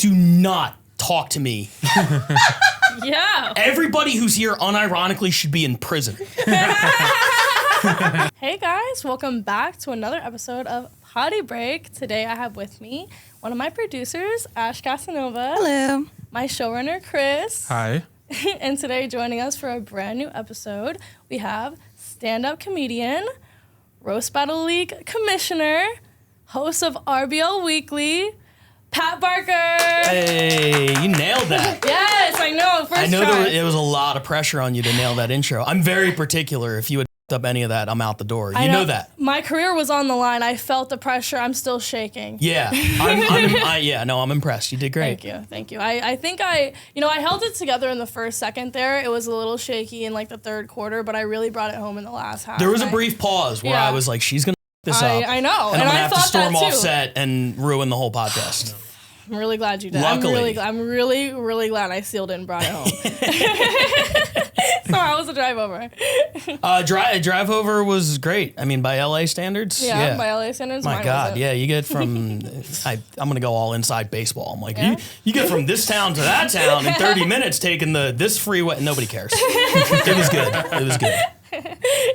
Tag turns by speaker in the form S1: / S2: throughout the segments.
S1: do not talk to me.
S2: Yeah.
S1: Everybody who's here unironically should be in prison.
S2: Hey guys, welcome back to another episode of Poddy Break. Today I have with me one of my producers, Ash Casanova.
S3: Hello.
S2: My showrunner, Chris.
S4: Hi.
S2: And today joining us for a brand new episode, we have stand-up comedian, Roast Battle League commissioner, host of RBL Weekly, Pat Barker.
S1: Hey, you nailed that.
S2: Yes, I know. First
S1: I know
S2: try.
S1: there was a lot of pressure on you to nail that intro. I'm very particular. If you had up any of that, I'm out the door. You know that.
S2: My career was on the line. I felt the pressure. I'm still shaking.
S1: Yeah. I'm impressed. You did great.
S2: Thank you. I think I held it together in the first second there. It was a little shaky in like the third quarter, but I really brought it home in the last half.
S1: There was a brief pause where I was like, she's going to this up.
S2: I know.
S1: And I'm going to
S2: I
S1: have to
S2: thought
S1: storm
S2: that
S1: off
S2: too.
S1: set and ruin the whole podcast.
S2: I'm really glad you did.
S1: Luckily.
S2: I'm really glad I sealed it and brought it home. So how was the drive over?
S1: Drive over was great. I mean, by LA standards.
S2: Yeah. By LA standards.
S1: My God, yeah, you get from, I'm going to go all inside baseball. I'm like, you get from this town to that town in 30 minutes taking this freeway. Nobody cares. It was good. It was good.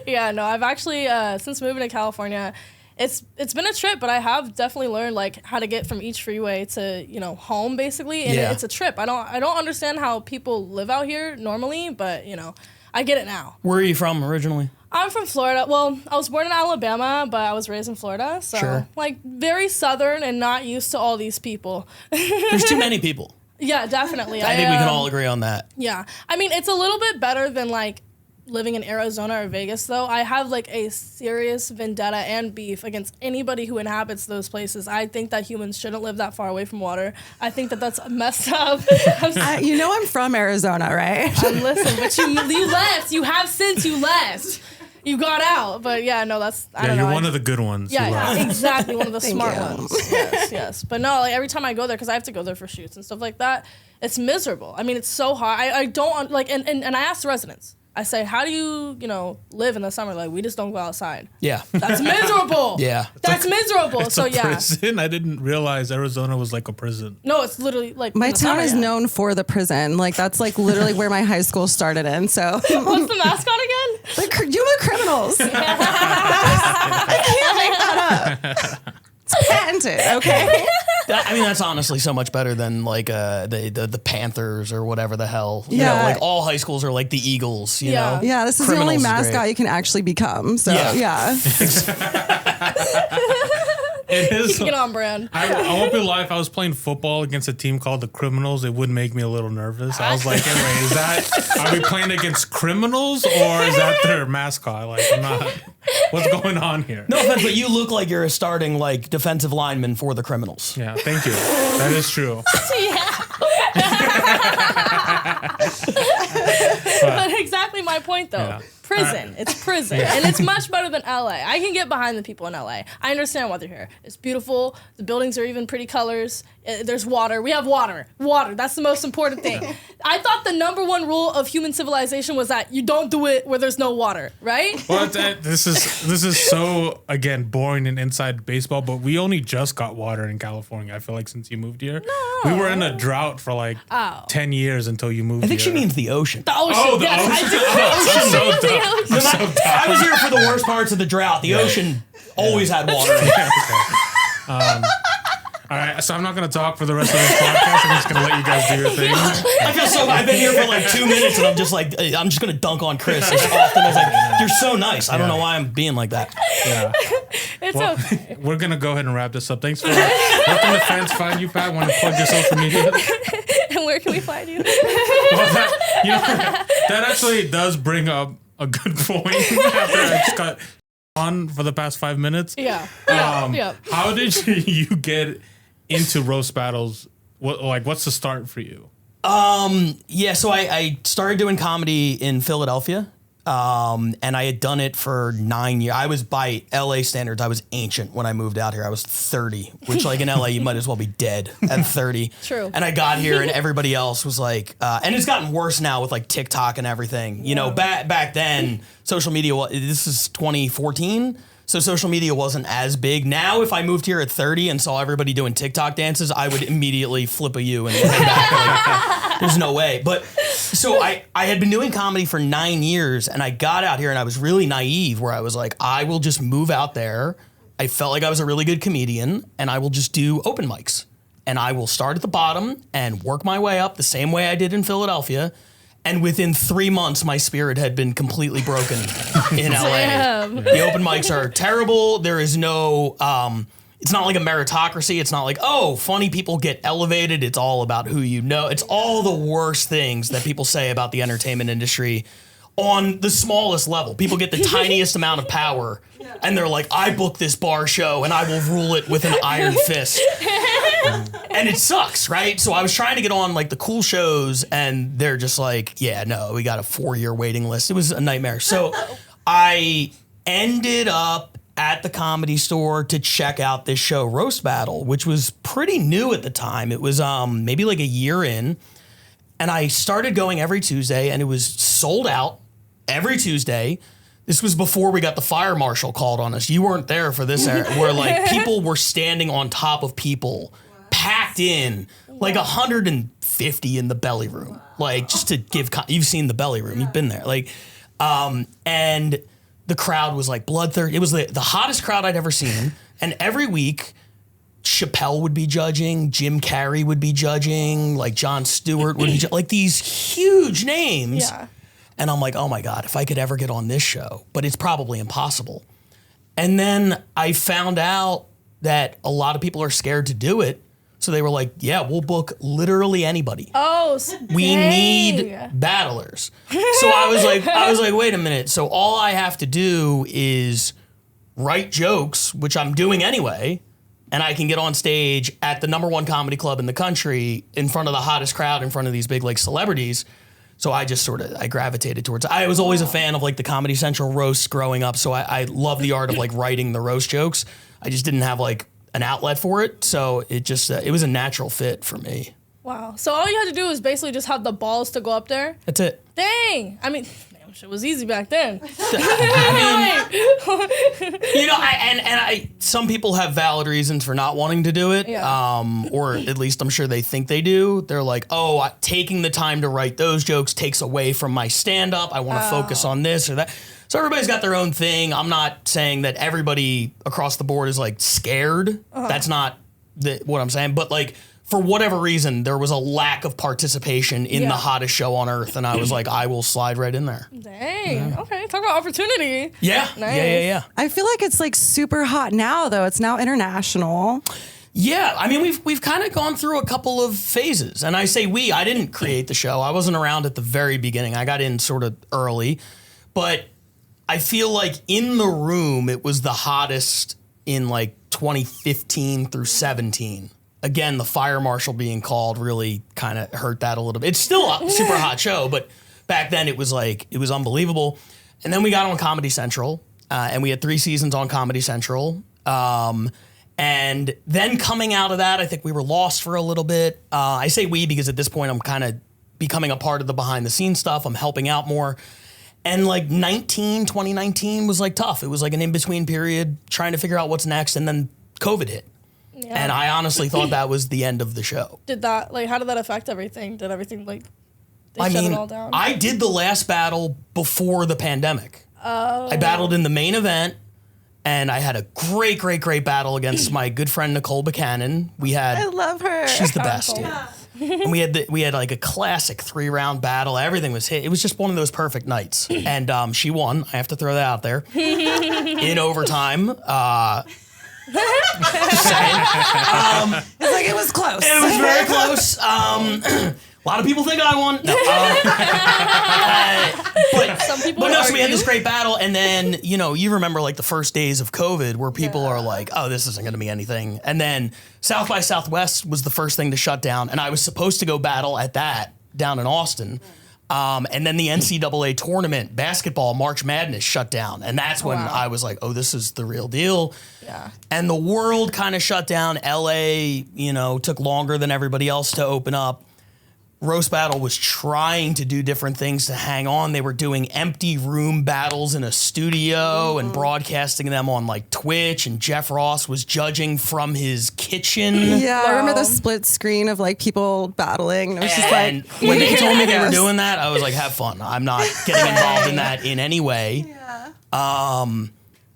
S2: Yeah, no, I've actually, since moving to California, it's been a trip, but I have definitely learned like how to get from each freeway to, home basically. And it's a trip. I don't understand how people live out here normally, but I get it now.
S1: Where are you from originally?
S2: I'm from Florida. Well, I was born in Alabama, but I was raised in Florida. So like very southern and not used to all these people.
S1: There's too many people.
S2: Yeah, definitely.
S1: I think we can all agree on that.
S2: Yeah. I mean, it's a little bit better than like living in Arizona or Vegas, though. I have like a serious vendetta and beef against anybody who inhabits those places. I think that humans shouldn't live that far away from water. I think that that's messed up.
S3: I'm from Arizona, right?
S2: Listen, but you left. You have since you left. You got out, but I don't know.
S4: You're one of the good ones.
S2: Yeah, exactly, one of the smart
S3: you.
S2: ones. Yes. But no, like every time I go there, because I have to go there for shoots and stuff like that, it's miserable. I mean, it's so hot. I don't like, and I ask the residents. I say, how do you, live in the summer? Like, we just don't go outside.
S1: Yeah.
S2: That's miserable.
S1: Yeah.
S2: That's miserable.
S4: It's a prison? I didn't realize Arizona was like a prison.
S2: No, it's literally like
S3: My town is known for the prison. Like, that's like literally where my high school started in. So
S2: What's the mascot again?
S3: the criminals. I can't make that up. It's patented, okay?
S1: That's honestly so much better than like the Panthers or whatever the hell.
S3: Yeah.
S1: Like all high schools are like the Eagles, you know?
S3: Yeah, this is the only mascot you can actually become. So, yeah.
S4: It is.
S2: Get on brand.
S4: I won't be lying. If I was playing football against a team called the Criminals, it would make me a little nervous. I was like, anyway, are we playing against criminals or is that their mascot? Like, I'm not. What's going on here?
S1: No offense, but you look like you're a starting like defensive lineman for the Criminals.
S4: Yeah, thank you. That is true.
S2: But exactly my point, though.
S4: Yeah.
S2: Prison. It's prison. And it's much better than LA. I can get behind the people in LA. I understand why they're here. It's beautiful. The buildings are even pretty colors. There's water. We have water. Water. That's the most important thing. I thought the number one rule of human civilization was that you don't do it where there's no water, right?
S4: Well, this is so, again, boring and inside baseball, but we only just got water in California, I feel like, since you moved here.
S2: No.
S4: We were in a drought for like 10 years until you moved here.
S1: I think she means the ocean.
S2: The ocean.
S4: Oh, the
S2: yes,
S4: ocean.
S2: I do.
S4: I'm so dumb.
S1: I was here for the worst parts of the drought. The ocean always had water in it.
S4: All right, so I'm not going to talk for the rest of this podcast. I'm just going to let you guys do your thing.
S1: I feel so. I've been here for like 2 minutes, and I'm just going to dunk on Chris as often as you're so nice. I don't know why I'm being like that.
S4: Yeah.
S2: It's okay.
S4: We're going to go ahead and wrap this up. Thanks for letting the fans find you, Pat. Want to plug your social media?
S2: And where can we find you?
S4: Well, that actually does bring up a good point after I just got on for the past 5 minutes.
S2: Yeah.
S4: How did you get into roast battles? What's the start for you?
S1: So I started doing comedy in Philadelphia. And I had done it for 9 years. I was, by LA standards, I was ancient when I moved out here. I was 30, which like in LA, you might as well be dead at 30.
S2: True.
S1: And I got here and everybody else was like, and it's gotten worse now with like TikTok and everything. You know, back then, social media, this is 2014. So social media wasn't as big. Now, if I moved here at 30 and saw everybody doing TikTok dances, I would immediately flip a U and head back. Like, there's no way. But so I had been doing comedy for 9 years, and I got out here and I was really naive where I was like, I will just move out there. I felt like I was a really good comedian, and I will just do open mics. And I will start at the bottom and work my way up the same way I did in Philadelphia. And within 3 months, my spirit had been completely broken in LA.
S2: Damn.
S1: The open mics are terrible. There is no, it's not like a meritocracy. It's not like, oh, funny people get elevated. It's all about who you know. It's all the worst things that people say about the entertainment industry on the smallest level. People get the tiniest amount of power, and they're like, I booked this bar show, and I will rule it with an iron fist. And it sucks, right? So I was trying to get on like the cool shows, and they're just like, yeah, no, we got a 4-year waiting list. It was a nightmare. So I ended up at the Comedy Store to check out this show, Roast Battle, which was pretty new at the time. It was maybe like a year in. And I started going every Tuesday, and it was sold out every Tuesday. This was before we got the fire marshal called on us. You weren't there for this era, where like people were standing on top of people, packed in, like 150 in the belly room. Like, just to give, you've seen the belly room, you've been there. Like, and the crowd was like bloodthirsty. It was the hottest crowd I'd ever seen. And every week, Chappelle would be judging, Jim Carrey would be judging, like Jon Stewart would be like these huge names.
S2: Yeah.
S1: And I'm like, oh my God, if I could ever get on this show, but it's probably impossible. And then I found out that a lot of people are scared to do it. So they were like, yeah, we'll book literally anybody.
S2: Oh,
S1: we need battlers. So I was like, wait a minute. So all I have to do is write jokes, which I'm doing anyway, and I can get on stage at the #1 comedy club in the country in front of the hottest crowd, in front of these big like celebrities. So I just I gravitated towards it. I was always a fan of like the Comedy Central roasts growing up. So I love the art of like writing the roast jokes. I just didn't have like an outlet for it. So it just, it was a natural fit for me.
S2: Wow. So all you had to do was basically just have the balls to go up there?
S1: That's it.
S2: Dang. I mean, damn, shit was easy back then.
S1: Some people have valid reasons for not wanting to do it.
S2: Yeah.
S1: Or at least I'm sure they think they do. They're like, oh, taking the time to write those jokes takes away from my stand-up. I want to focus on this or that. So everybody's got their own thing. I'm not saying that everybody across the board is like scared. That's not what I'm saying. But like, for whatever reason, there was a lack of participation in the hottest show on earth. And I was like, I will slide right in there.
S2: Dang. Yeah. Okay. Talk about opportunity.
S1: Yeah.
S2: Nice.
S1: Yeah.
S3: I feel like it's like super hot now, though. It's now international.
S1: Yeah, I mean, we've kind of gone through a couple of phases. And I say I didn't create the show. I wasn't around at the very beginning. I got in sort of early. But I feel like in the room, it was the hottest in like 2015 through 17. Again, the fire marshal being called really kind of hurt that a little bit. It's still a super hot show, but back then it was unbelievable. And then we got on Comedy Central, and we had 3 seasons on Comedy Central. And then coming out of that, I think we were lost for a little bit. I say we because at this point I'm kind of becoming a part of the behind the scenes stuff. I'm helping out more. And like 2019 was like tough. It was like an in-between period trying to figure out what's next. And then COVID hit. Yeah. And I honestly thought that was the end of the show.
S2: How did that affect everything? Did everything shut it all down?
S1: I did the last battle before the pandemic. I battled in the main event, and I had a great battle against my good friend Nicole Buchanan.
S3: I love her.
S1: She's the best. Yeah. And we had like a classic 3-round battle. Everything was hit. It was just one of those perfect nights. And she won. I have to throw that out there. In overtime.
S3: It's like it was close.
S1: It was very close. A lot of people think I won. No,
S2: Some people
S1: so we had this great battle, and then you remember like the first days of COVID where people are like, "Oh, this isn't going to be anything," and then South by Southwest was the first thing to shut down, and I was supposed to go battle at that down in Austin. And then the NCAA tournament, basketball, March Madness shut down. And that's when I was like, oh, this is the real deal.
S2: Yeah.
S1: And the world kind of shut down. LA, took longer than everybody else to open up. Roast Battle was trying to do different things to hang on. They were doing empty room battles in a studio and broadcasting them on like Twitch, and Jeff Ross was judging from his kitchen.
S3: Yeah, I remember
S2: Wow.
S3: the split screen of like people battling. It was just
S1: And
S3: like
S1: when they told me they were
S3: Yes.
S1: doing that, I was like, have fun. I'm not getting involved in that in any way.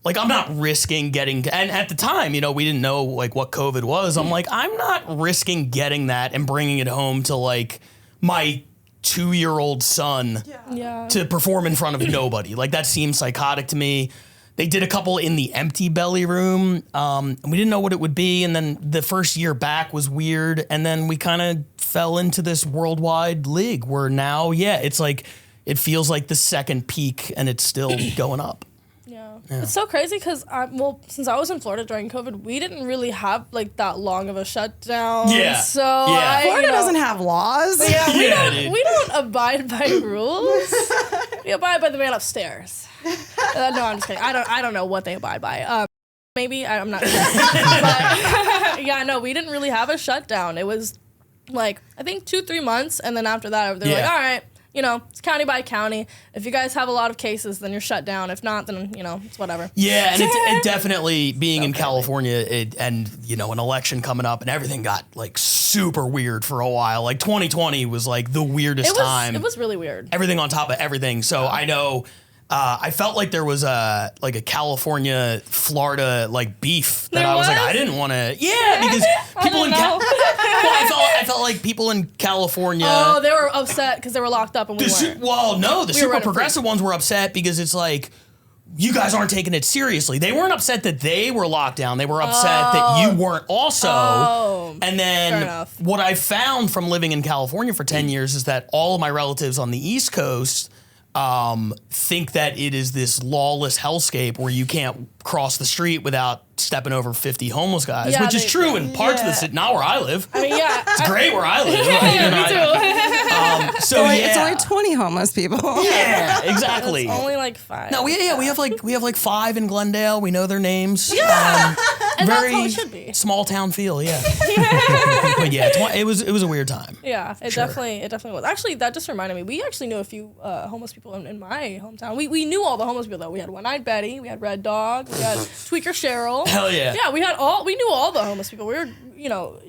S1: Like, I'm not risking getting, and at the time, you know, we didn't know like what COVID was. I'm like, I'm not risking getting that and bringing it home to like my 2-year-old son
S2: Yeah.
S1: to perform in front of nobody. Like, that seems psychotic to me. They did a couple in the empty belly room, and we didn't know what it would be. And then the first year back was weird. And then we kind of fell into this worldwide league where now, it's like, it feels like the second peak and it's still going up.
S2: It's so crazy because since I was in Florida during COVID, we didn't really have like that long of a shutdown.
S1: Yeah.
S2: So
S1: Yeah.
S3: Florida doesn't have laws.
S2: Yeah,
S1: Dude.
S2: we don't abide by rules. We abide by the man upstairs. No, I'm just kidding. I don't know what they abide by. Maybe I'm not sure. But yeah, no, we didn't really have a shutdown. It was like I think 2-3 months, and then after that, they're like, all right. You know, it's county by county. If you guys have a lot of cases, then you're shut down. If not, then, you know, it's whatever.
S1: Yeah, and it definitely being in California and, you know, an election coming up and everything got like super weird for a while. Like 2020 was like the weirdest time.
S2: It was really weird.
S1: Everything on top of everything. So I know I felt like there was a California, Florida like beef that
S2: There
S1: I was like,
S2: was?
S1: I didn't want to. Yeah, because people in
S2: know.
S1: I felt like people in California.
S2: Oh, they were upset because they were locked up and we weren't.
S1: Well, no, the super
S2: running free.
S1: progressive ones were upset because it's like, you guys aren't taking it seriously. They weren't upset that they were locked down. They were upset that you weren't also.
S2: Oh,
S1: and
S2: fair
S1: then
S2: enough.
S1: what I found from living in California for 10 years is that all of my relatives on the East Coast think that it is this lawless hellscape where you can't cross the street without stepping over 50 homeless guys,
S2: Yeah,
S1: which is
S2: they-
S1: true in parts of the city. Not where I live.
S2: I mean, yeah.
S1: It's great where I live. So
S3: It's only 20 homeless people.
S1: yeah, exactly.
S2: Only like 5.
S1: No, we have like 5 in Glendale. We know their names.
S2: Yeah. And that's
S1: very
S2: how it should be.
S1: small town feel. Yeah. But yeah, it was a weird time.
S2: Yeah, it definitely was. Actually, that just reminded me. We actually knew a few homeless people in my hometown. We knew all the homeless people though. We had One-Eyed Betty, we had Red Dog, we had Tweaker Cheryl.
S1: Hell yeah.
S2: Yeah, we knew all the homeless people. We were, you know,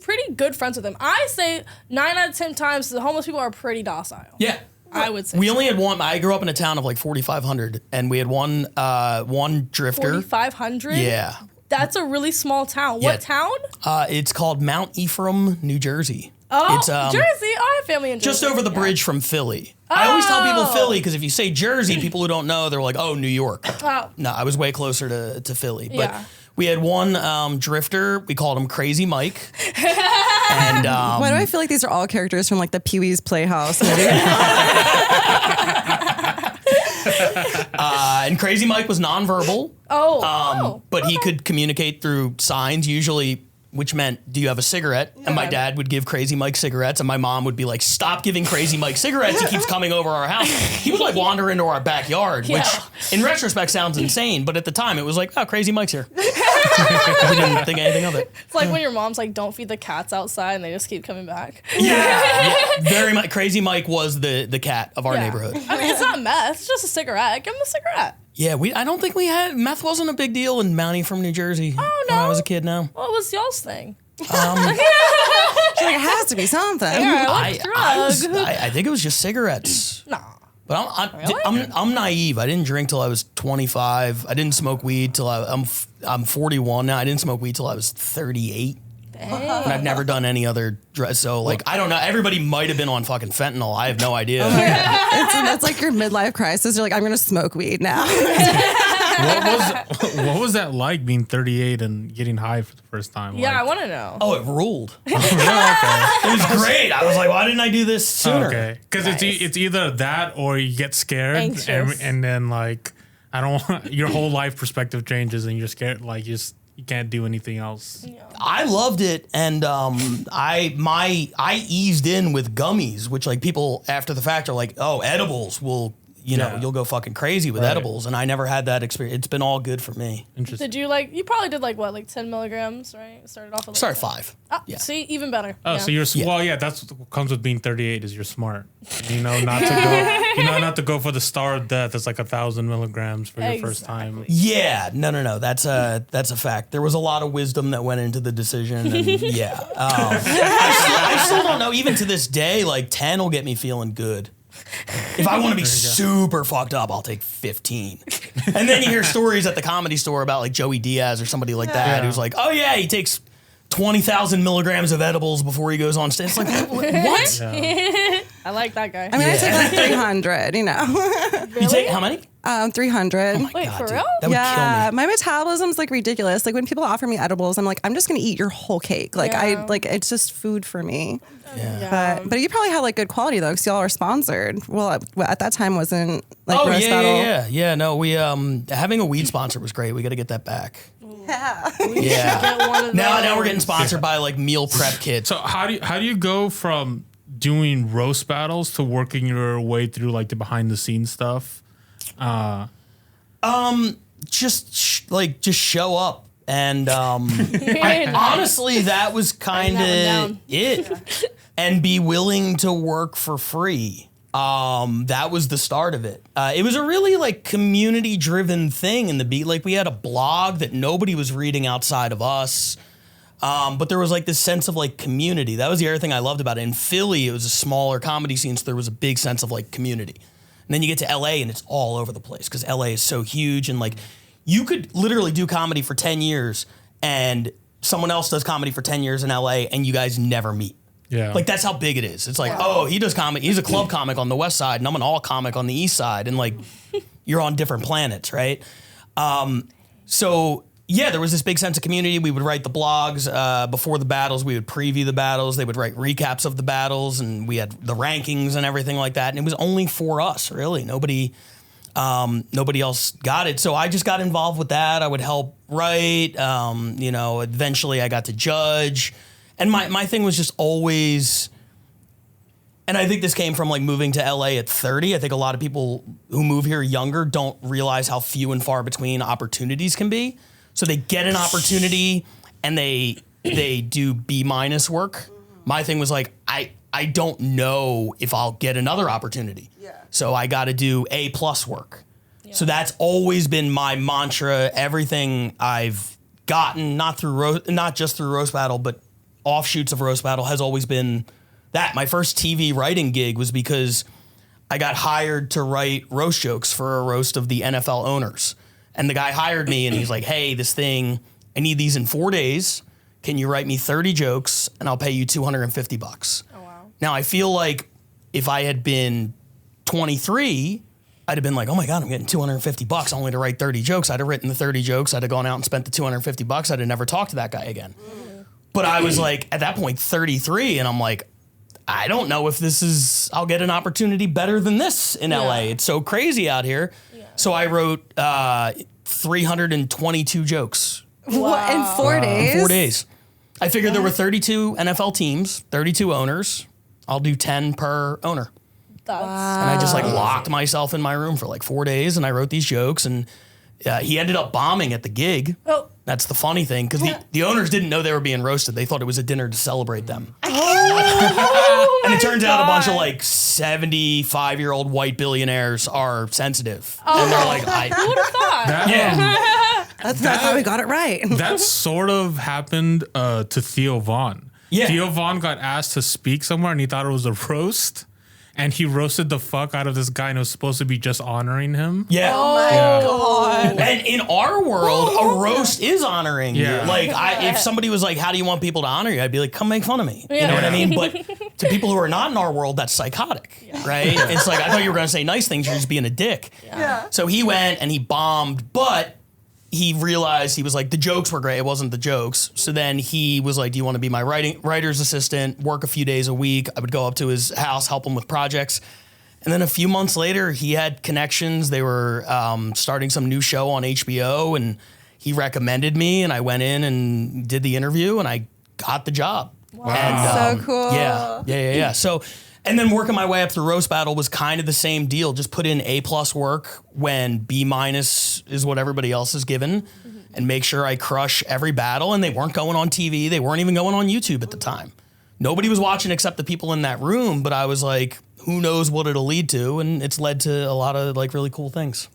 S2: pretty good friends with them. I say 9 out of 10 times the homeless people are pretty docile.
S1: Yeah.
S2: I would say
S1: We only had one. I grew up in a town of like 4,500, and we had one drifter.
S2: 4,500.
S1: Yeah.
S2: That's a really small town.
S1: Yeah.
S2: What town?
S1: It's called Mount Ephraim, New Jersey.
S2: Oh,
S1: It's,
S2: Jersey. I have family in Jersey.
S1: Just over the bridge from Philly. I always tell people
S2: Oh.
S1: Philly because if you say Jersey, people who don't know, they're like, oh, New York.
S2: Oh.
S1: No, I was way closer to Philly. But
S2: Yeah.
S1: we had one drifter. We called him Crazy Mike. And
S3: Why do I feel like these are all characters from like the Pee-wee's Playhouse movie?
S1: and Crazy Mike was nonverbal.
S2: Oh.
S1: But he could communicate through signs, usually, which meant, do you have a cigarette? And my dad would give Crazy Mike cigarettes, and my mom would be like, stop giving Crazy Mike cigarettes. He keeps coming over our house. He would like wander into our backyard,
S2: Yeah.
S1: which in retrospect sounds insane, but at the time it was like, oh, Crazy Mike's here. We didn't think anything of it.
S2: It's like when your mom's like, don't feed the cats outside and they just keep coming back.
S1: Yeah. Very much. Crazy Mike was the cat of our
S2: Yeah.
S1: neighborhood.
S2: I mean, it's not meth. It's just a cigarette. Give him a cigarette.
S1: Yeah, I don't think we had, meth wasn't a big deal in Mountie from New Jersey when I
S2: no.
S1: was a kid now.
S2: What was y'all's thing?
S3: She's like, it has to be something.
S2: Yeah, what
S1: I
S2: drug?
S1: I think it was just cigarettes.
S2: No.
S1: But I'm naive. I didn't drink till I was 25. I didn't smoke weed till I'm 41 now. I didn't smoke weed till I was 38. And I've never done any other drug. So like, I don't know. Everybody might have been on fucking fentanyl. I have no idea.
S3: It's like your midlife crisis. You're like, I'm going to smoke weed now.
S4: What was that like being 38 and getting high for the first time?
S2: Yeah, I
S4: Like,
S2: want to know.
S1: Oh, it ruled.
S4: okay.
S1: It was great. I was like, why didn't I do this sooner?
S4: Okay, because it's either that or you get scared
S2: Anxious.
S4: and then like I don't want your whole life perspective changes and you're scared like you can't do anything else.
S1: I loved it, and I eased in with gummies, which like people after the fact are like, oh, edibles will you know, you'll go fucking crazy with edibles. And I never had that experience. It's been all good for me.
S4: Interesting.
S2: Did you you probably did like 10 milligrams, right? Started off with
S1: Started 5.
S2: Yeah. See, even better.
S4: Oh, so you're well, that's what comes with being 38 is you're smart. You know not to go. You know not to go for the star of death. It's like 1,000 milligrams for your first time.
S1: Yeah, no. That's a fact. There was a lot of wisdom that went into the decision, and I still don't know. Even to this day, like 10 will get me feeling good. If I want to be super fucked up, I'll take 15. And then you hear stories at the Comedy Store about like Joey Diaz or somebody like that who's like, oh yeah, he takes 20,000 milligrams of edibles before he goes on stage. It's like, what?
S2: I like that guy.
S3: I mean, I take like 300, you know.
S2: Really?
S1: You take how many?
S3: 300.
S1: Oh my
S2: Wait,
S1: God,
S2: for
S1: dude.
S2: real?
S1: That would kill me.
S3: My metabolism's like ridiculous. Like when people offer me edibles, I'm like, I'm just gonna eat your whole cake. Like it's just food for me.
S1: Yeah.
S3: But you probably have like good quality though, because y'all are sponsored. Well, at that time wasn't like roast battle.
S1: Yeah. No, we having a weed sponsor was great. We got to get that back.
S3: Yeah.
S2: Get one of
S1: Now we're
S2: those.
S1: getting sponsored by like meal prep kits.
S4: So how do you go from doing roast battles to working your way through like the behind the scenes stuff?
S1: Just show up. And honestly, that was kind of it. And be willing to work for free. That was the start of it. It was a really like community driven thing in the beat. Like we had a blog that nobody was reading outside of us. But there was like this sense of like community. That was the other thing I loved about it. In Philly, it was a smaller comedy scene, so there was a big sense of like community. And then you get to LA and it's all over the place because LA is so huge. And like you could literally do comedy for 10 years and someone else does comedy for 10 years in LA and you guys never meet.
S4: Yeah.
S1: Like that's how big it is. It's like, oh, he does comedy. He's a club comic on the west side and I'm an all comic on the east side. And like you're on different planets, right? So yeah, there was this big sense of community. We would write the blogs before the battles. We would preview the battles. They would write recaps of the battles, and we had the rankings and everything like that. And it was only for us, really. Nobody else got it. So I just got involved with that. I would help write. Eventually I got to judge. And my thing was just always, and I think this came from like moving to LA at 30. I think a lot of people who move here younger don't realize how few and far between opportunities can be. So they get an opportunity and they do B- work. My thing was like, I don't know if I'll get another opportunity. Yeah. So I got to do A+ work. Yeah. So that's always been my mantra. Everything I've gotten, not just through Roast Battle, but offshoots of Roast Battle has always been that. My first TV writing gig was because I got hired to write roast jokes for a roast of the NFL owners. And the guy hired me and he's like, hey, this thing, I need these in 4 days. Can you write me 30 jokes and I'll pay you $250?
S2: Oh, wow.
S1: Now I feel like if I had been 23, I'd have been like, oh my God, I'm getting $250 only to write 30 jokes. I'd have written the 30 jokes. I'd have gone out and spent the $250. I'd have never talked to that guy again. But I was like, at that point, 33. And I'm like, I don't know if I'll get an opportunity better than this in LA. It's so crazy out here. So I wrote 322 jokes.
S3: What, in 4 days?
S1: 4 days. I figured there were 32 NFL teams, 32 owners. I'll do 10 per owner.
S2: That's
S1: And I just like locked myself in my room for like 4 days and I wrote these jokes and he ended up bombing at the gig.
S2: Oh.
S1: That's the funny thing because the owners didn't know they were being roasted. They thought it was a dinner to celebrate them.
S2: Oh
S1: and it turns out a bunch of like 75-year-old white billionaires are sensitive.
S2: Oh.
S1: And they're like,
S2: Who would have thought?
S3: That's how we got it right.
S4: That sort of happened to Theo Vaughn.
S1: Yeah.
S4: Theo Vaughn got asked to speak somewhere and he thought it was a roast. And he roasted the fuck out of this guy and it was supposed to be just honoring him.
S1: Yeah.
S3: Oh my God.
S1: And in our world, a roast is honoring you.
S4: Yeah.
S1: Like, if somebody was like, how do you want people to honor you? I'd be like, come make fun of me. You know what I mean? But to people who are not in our world, that's psychotic, right? It's like, I thought you were going to say nice things. You're just being a dick.
S3: Yeah.
S1: So he went and he bombed, but he realized, he was like, the jokes were great. It wasn't the jokes. So then he was like, do you want to be my writer's assistant, work a few days a week? I would go up to his house, help him with projects. And then a few months later, he had connections. They were starting some new show on HBO and he recommended me and I went in and did the interview and I got the job.
S3: Wow.
S1: And,
S3: so cool.
S1: Yeah. So, And then working my way up through roast battle was kind of the same deal. Just put in A+ work when B- is what everybody else is given, and make sure I crush every battle. And they weren't going on TV. They weren't even going on YouTube at the time. Nobody was watching except the people in that room. But I was like, who knows what it'll lead to? And it's led to a lot of like really cool things.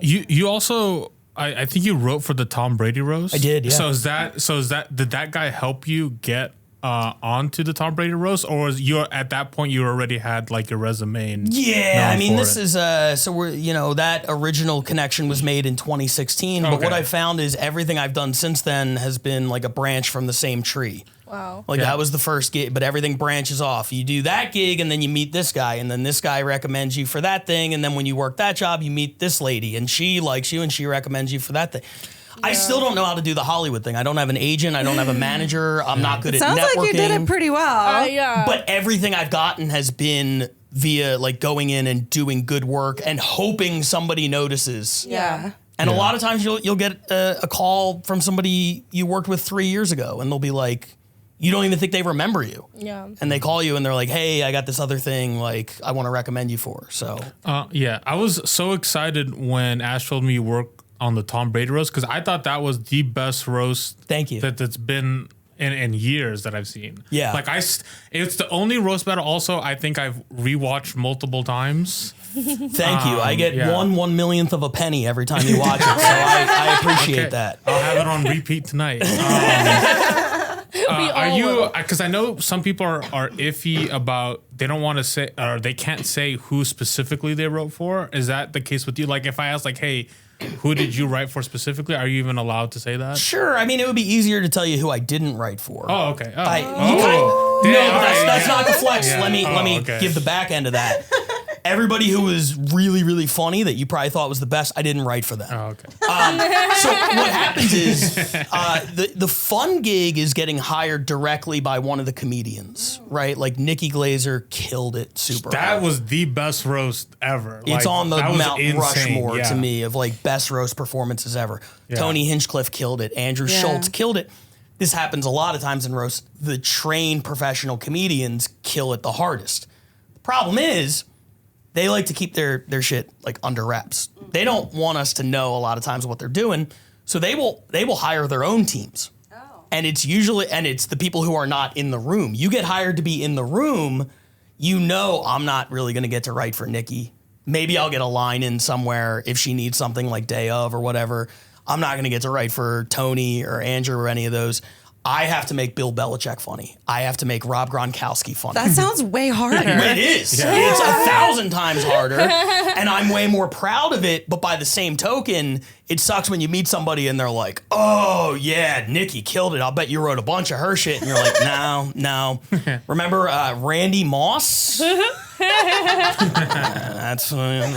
S4: You also, I think you wrote for the Tom Brady roast.
S1: I did, yeah.
S4: So did that guy help you get onto the Tom Brady roast, or was you at that point you already had like your resume? And
S1: yeah, I mean this is so we're that original connection was made in 2016, but what I found is everything I've done since then has been like a branch from the same tree.
S2: Wow.
S1: Like that was the first gig, but everything branches off. You do that gig and then you meet this guy, and then this guy recommends you for that thing, and then when you work that job, you meet this lady and she likes you and she recommends you for that thing. I still don't know how to do the Hollywood thing. I don't have an agent. I don't have a manager. I'm not good at networking.
S3: Sounds like you did it pretty well.
S2: Yeah.
S1: But everything I've gotten has been via like going in and doing good work and hoping somebody notices.
S3: Yeah.
S1: And a lot of times you'll get a call from somebody you worked with 3 years ago, and they'll be like, you don't even think they remember you.
S2: Yeah.
S1: And they call you and they're like, hey, I got this other thing like I want to recommend you for. So
S4: I was so excited when Ash told me you work on the Tom Brady roast, because I thought that was the best roast.
S1: Thank you.
S4: That's been in years that I've seen.
S1: Yeah.
S4: Like it's the only roast battle also I think I've rewatched multiple times.
S1: Thank you. I get 1/1,000,000th of a penny every time you watch it. So I appreciate that.
S4: I'll have it on repeat tonight. Are you, because I know some people are iffy about, they don't want to say, or they can't say who specifically they wrote for. Is that the case with you? Like if I ask like, hey, who did you write for specifically? Are you even allowed to say that?
S1: Sure. I mean, it would be easier to tell you who I didn't write for.
S4: Oh, okay.
S1: That's not the flex.
S4: Yeah.
S1: Let me give the back end of that. Everybody who was really, really funny that you probably thought was the best, I didn't write for them.
S4: Oh, okay.
S1: So what happens is the fun gig is getting hired directly by one of the comedians, right? Like Nikki Glazer killed it super
S4: That
S1: hard.
S4: was the best roast ever.
S1: It's on the Mount
S4: insane.
S1: Rushmore to me of like best roast performances ever.
S4: Yeah.
S1: Tony Hinchcliffe killed it. Andrew Schultz killed it. This happens a lot of times in roast. The trained professional comedians kill it the hardest. The problem is they like to keep their shit like under wraps. They don't want us to know a lot of times what they're doing, so they will hire their own teams. And it's the people who are not in the room. You get hired to be in the room, I'm not really going to get to write for Nikki. Maybe I'll get a line in somewhere if she needs something like day of or whatever. I'm not going to get to write for Tony or Andrew or any of those. I have to make Bill Belichick funny. I have to make Rob Gronkowski funny.
S3: That sounds way harder.
S1: It is. Yeah. It's 1,000 times harder, and I'm way more proud of it. But by the same token, it sucks when you meet somebody and they're like, "Oh yeah, Nikki killed it. I'll bet you wrote a bunch of her shit." And you're like, "No." Remember Randy Moss? That's me right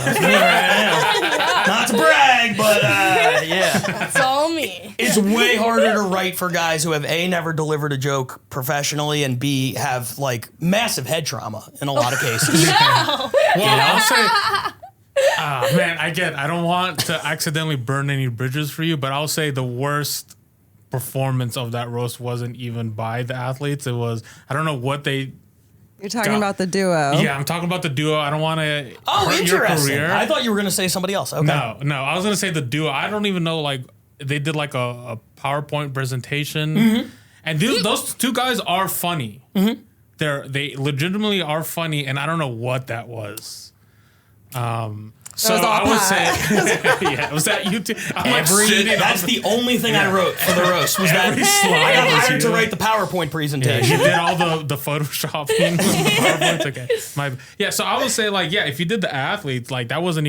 S1: now. Not to brag, but yeah.
S2: That's all me.
S1: It's way harder to write for guys who have A, never delivered a joke professionally, and B, have like massive head trauma in a lot of cases.
S2: No.
S4: Well, I'll say, man, I don't want to accidentally burn any bridges for you, but I'll say the worst performance of that roast wasn't even by the athletes. It was, I don't know what they...
S3: You're talking about the duo.
S4: Yeah, I'm talking about the duo. I don't want to hurt your
S1: interesting.
S4: career.
S1: I thought you were going to say somebody else. Okay.
S4: No, I was going to say the duo. I don't even know, like, they did like a PowerPoint presentation. And those two guys are funny. They legitimately are funny, and I don't know what that was. So I would say, yeah, was that you two?
S1: That's the only thing I wrote for the roast was that I got hired to write the PowerPoint presentation.
S4: You did all the photoshopping. The PowerPoints. Okay, so I would say like, yeah, if you did the athletes, like that wasn't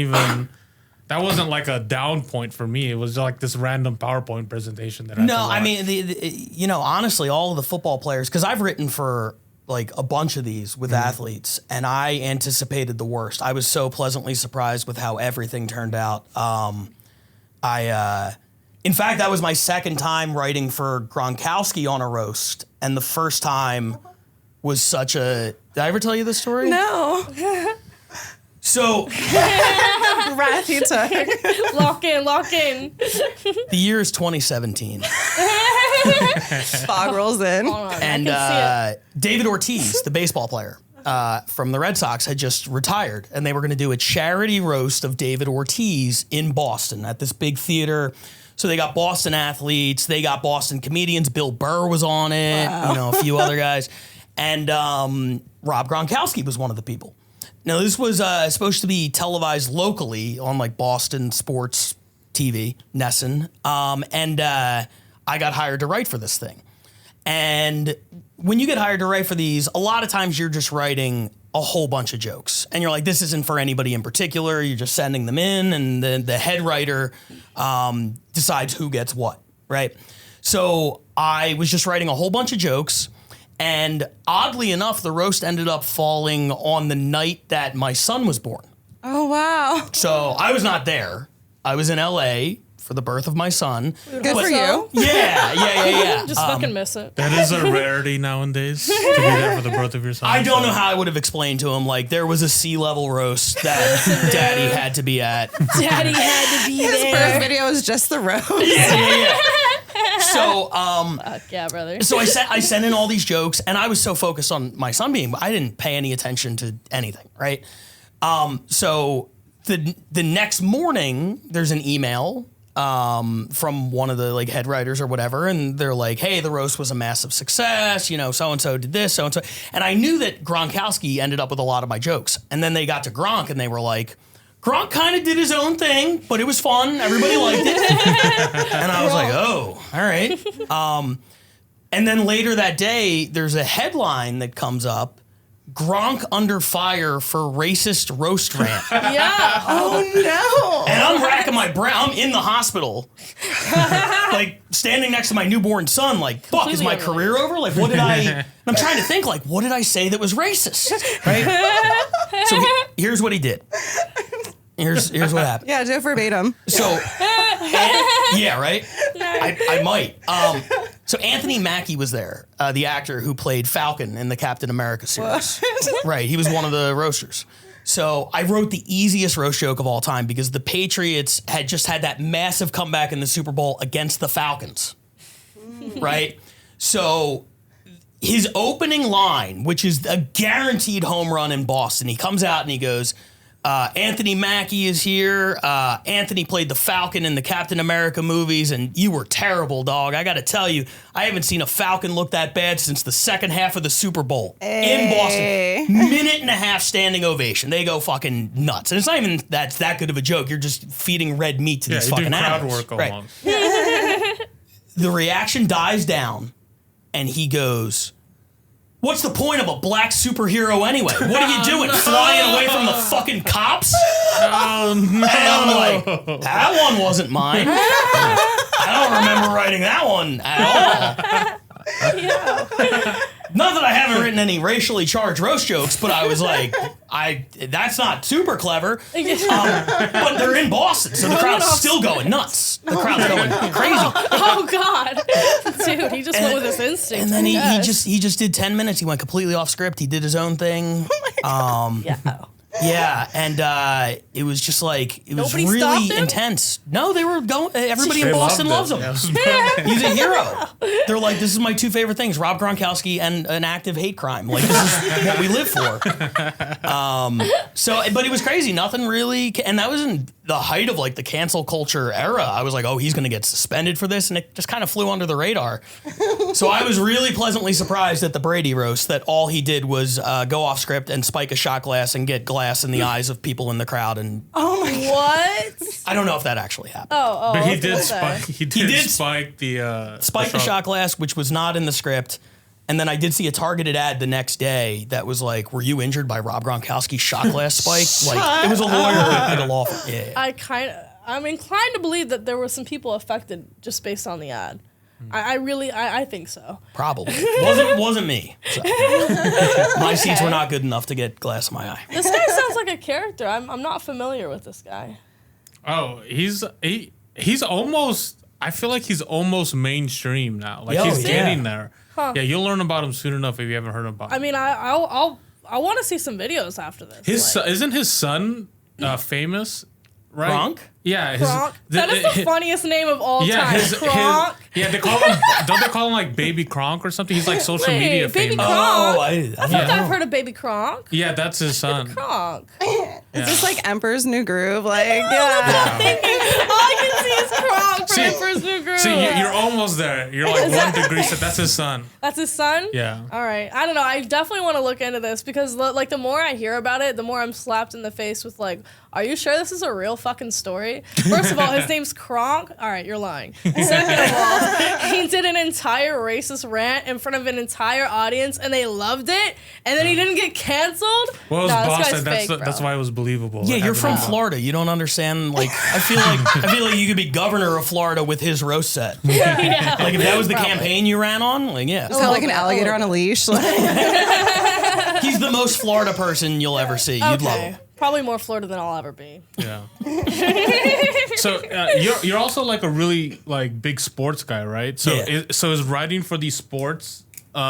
S4: like a down point for me. It was like this random PowerPoint presentation that I had to watch.
S1: I mean, honestly, all of the football players, because I've written for like a bunch of these with athletes, and I anticipated the worst. I was so pleasantly surprised with how everything turned out. In fact, that was my second time writing for Gronkowski on a roast, and the first time was such a... Did I ever tell you this story?
S3: No.
S1: So...
S3: Breath you took.
S2: Lock in.
S1: The year is 2017.
S3: Fog rolls in.
S1: And David Ortiz, the baseball player, from the Red Sox had just retired, and they were going to do a charity roast of David Ortiz in Boston at this big theater. So they got Boston athletes, they got Boston comedians. Bill Burr was on it, a few other guys, and Rob Gronkowski was one of the people. Now this was supposed to be televised locally on like Boston sports TV, Nesson, and I got hired to write for this thing. And when you get hired to write for these, a lot of times you're just writing a whole bunch of jokes. And you're like, this isn't for anybody in particular. You're just sending them in, and then the head writer decides who gets what, right? So I was just writing a whole bunch of jokes. And oddly enough, the roast ended up falling on the night that my son was born.
S3: Oh, wow.
S1: So I was not there. I was in LA for the birth of my son.
S3: Good for you.
S1: Yeah.
S2: Just fucking miss it.
S4: That is a rarity nowadays to be there for the birth of your son.
S1: I don't know how I would have explained to him, like, there was a C-level roast that Daddy had to be at.
S2: Daddy had to be
S3: His
S2: there.
S3: birth video is just the roast.
S1: Yeah. So,
S2: Fuck yeah, brother.
S1: so I sent in all these jokes, and I was so focused on my son being, I didn't pay any attention to anything, right? So the next morning, there's an email from one of the like head writers or whatever, and they're like, hey, the roast was a massive success, so-and-so did this, so-and-so. And I knew that Gronkowski ended up with a lot of my jokes. And then they got to Gronk, and they were like, Gronk kind of did his own thing, but it was fun. Everybody liked it. And I was like, oh, all right. And then later that day, there's a headline that comes up, Gronk under fire for racist roast rant.
S2: Yeah.
S3: Oh, no.
S1: And I'm racking my brain. I'm in the hospital, like standing next to my newborn son. Like, fuck, is my career over? Like, what did I? I'm trying to think. Like, what did I say that was racist? Right. So here's what he did. Here's what happened.
S3: Yeah, do it verbatim.
S1: So, yeah, right. I might. So Anthony Mackie was there, the actor who played Falcon in the Captain America series. Right, he was one of the roasters. So I wrote the easiest roast joke of all time because the Patriots had just had that massive comeback in the Super Bowl against the Falcons. Right? So his opening line, which is a guaranteed home run in Boston, he comes out and he goes, Anthony Mackie is here. Anthony played the Falcon in the Captain America movies, and you were terrible, dog. I got to tell you, I haven't seen a Falcon look that bad since the second half of the Super Bowl in Boston. Minute and a half standing ovation. They go fucking nuts. And it's not even that's that good of a joke. You're just feeding red meat to these fucking animals.
S4: Crowd work almost.
S1: The reaction dies down, and he goes, what's the point of a black superhero anyway? What are you doing? Flying away from the fucking cops?
S4: Oh, no.
S1: And I'm like, that one wasn't mine. I don't remember writing that one at all. Not that I haven't written any racially charged roast jokes, but I was like, that's not super clever. But they're in Boston, so the crowd's still going nuts. The crowd's going crazy.
S2: Oh God, dude, he just went with his instinct.
S1: And then he just did 10 minutes. He went completely off script. He did his own thing. Yeah, and it was just like, it was
S2: Nobody
S1: really
S2: stopped him?
S1: intense. No, they were going, everybody in
S4: They
S1: Boston
S4: loved
S1: loves him.
S4: it.
S1: He's a hero. They're like, this is my two favorite things, Rob Gronkowski and an active hate crime. Like, this is what we live for. But it was crazy. Nothing really, and that was in the height of like the cancel culture era. I was like, oh, he's going to get suspended for this, and it just kind of flew under the radar. So I was really pleasantly surprised at the Brady roast that all he did was go off script and spike a shot glass and get glass in the eyes of people in the crowd. And
S3: Oh, my God.
S2: What?
S1: I don't know if that actually happened.
S2: Oh,
S4: But
S2: I
S4: he
S2: was
S4: did
S2: gonna say.
S4: spike. He did spike the
S1: shot glass, which was not in the script. And then I did see a targeted ad the next day that was like, were you injured by Rob Gronkowski's shot glass spike? Like, it was a lawyer at a law firm. Yeah.
S2: I'm inclined to believe that there were some people affected just based on the ad. I think so.
S1: Probably. Wasn't me. So. My seats were not good enough to get glass in my eye.
S2: This guy sounds like a character. I'm not familiar with this guy.
S4: Oh, he's almost. I feel like he's almost mainstream now. Like he's getting there.
S2: Huh.
S4: Yeah, you'll learn about him soon enough if you haven't heard about him.
S2: I mean, I want to see some videos after this.
S4: Isn't his son famous? Right?
S1: Gronk?
S4: Yeah,
S2: Kronk. That is the funniest name of all time. Kronk.
S4: They call him. Don't they call him like Baby Kronk or something? He's like social media
S2: Baby
S4: famous.
S2: Kronk.
S1: Oh,
S2: I think I've heard of Baby Kronk.
S4: Yeah, that's his son.
S2: Kronk.
S3: Is this like Emperor's New Groove? Like,
S2: All I can see is Kronk from Emperor's New Groove.
S4: See, you're almost there. You're like 1 degree. So that's his son.
S2: That's his son?
S4: Yeah.
S2: All right. I don't know. I definitely want to look into this because like the more I hear about it, the more I'm slapped in the face with like, are you sure this is a real fucking story? First of all, his name's Kronk. All right, you're lying. Second of all, he did an entire racist rant in front of an entire audience and they loved it. And then he didn't get canceled.
S4: Well, it was Boston.
S2: Fake,
S4: that's why it was believable.
S1: Yeah, you're from Florida. You don't understand. Like, I feel like you could be governor of Florida with his roast set.
S2: Yeah.
S1: Like, if that was the campaign you ran on, like, yeah.
S3: is that like an alligator on a leash? Like,
S1: He's the most Florida person you'll ever see. You'd love him.
S2: Probably more Florida than I'll ever be.
S4: Yeah. So you're also like a really like big sports guy, right? So
S1: Yeah.
S4: is writing for these sports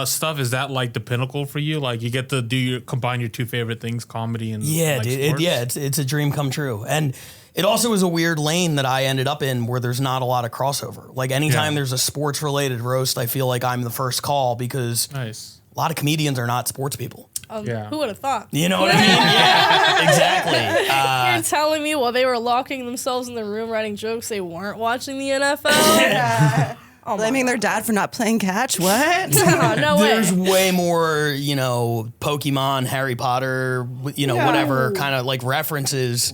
S4: stuff, is that like the pinnacle for you? Like you get to combine your two favorite things, comedy and like, sports?
S1: It's a dream come true. And it also is a weird lane that I ended up in where there's not a lot of crossover. Like anytime there's a sports related roast, I feel like I'm the first call because
S4: Nice.
S1: a lot of comedians are not sports people.
S2: Who would have thought?
S1: You know what I mean? Yeah, exactly.
S2: You're telling me while they were locking themselves in the room writing jokes, they weren't watching the NFL?
S3: blaming their dad for not playing catch? What?
S2: No way.
S1: There's way more, Pokemon, Harry Potter, whatever kind of like references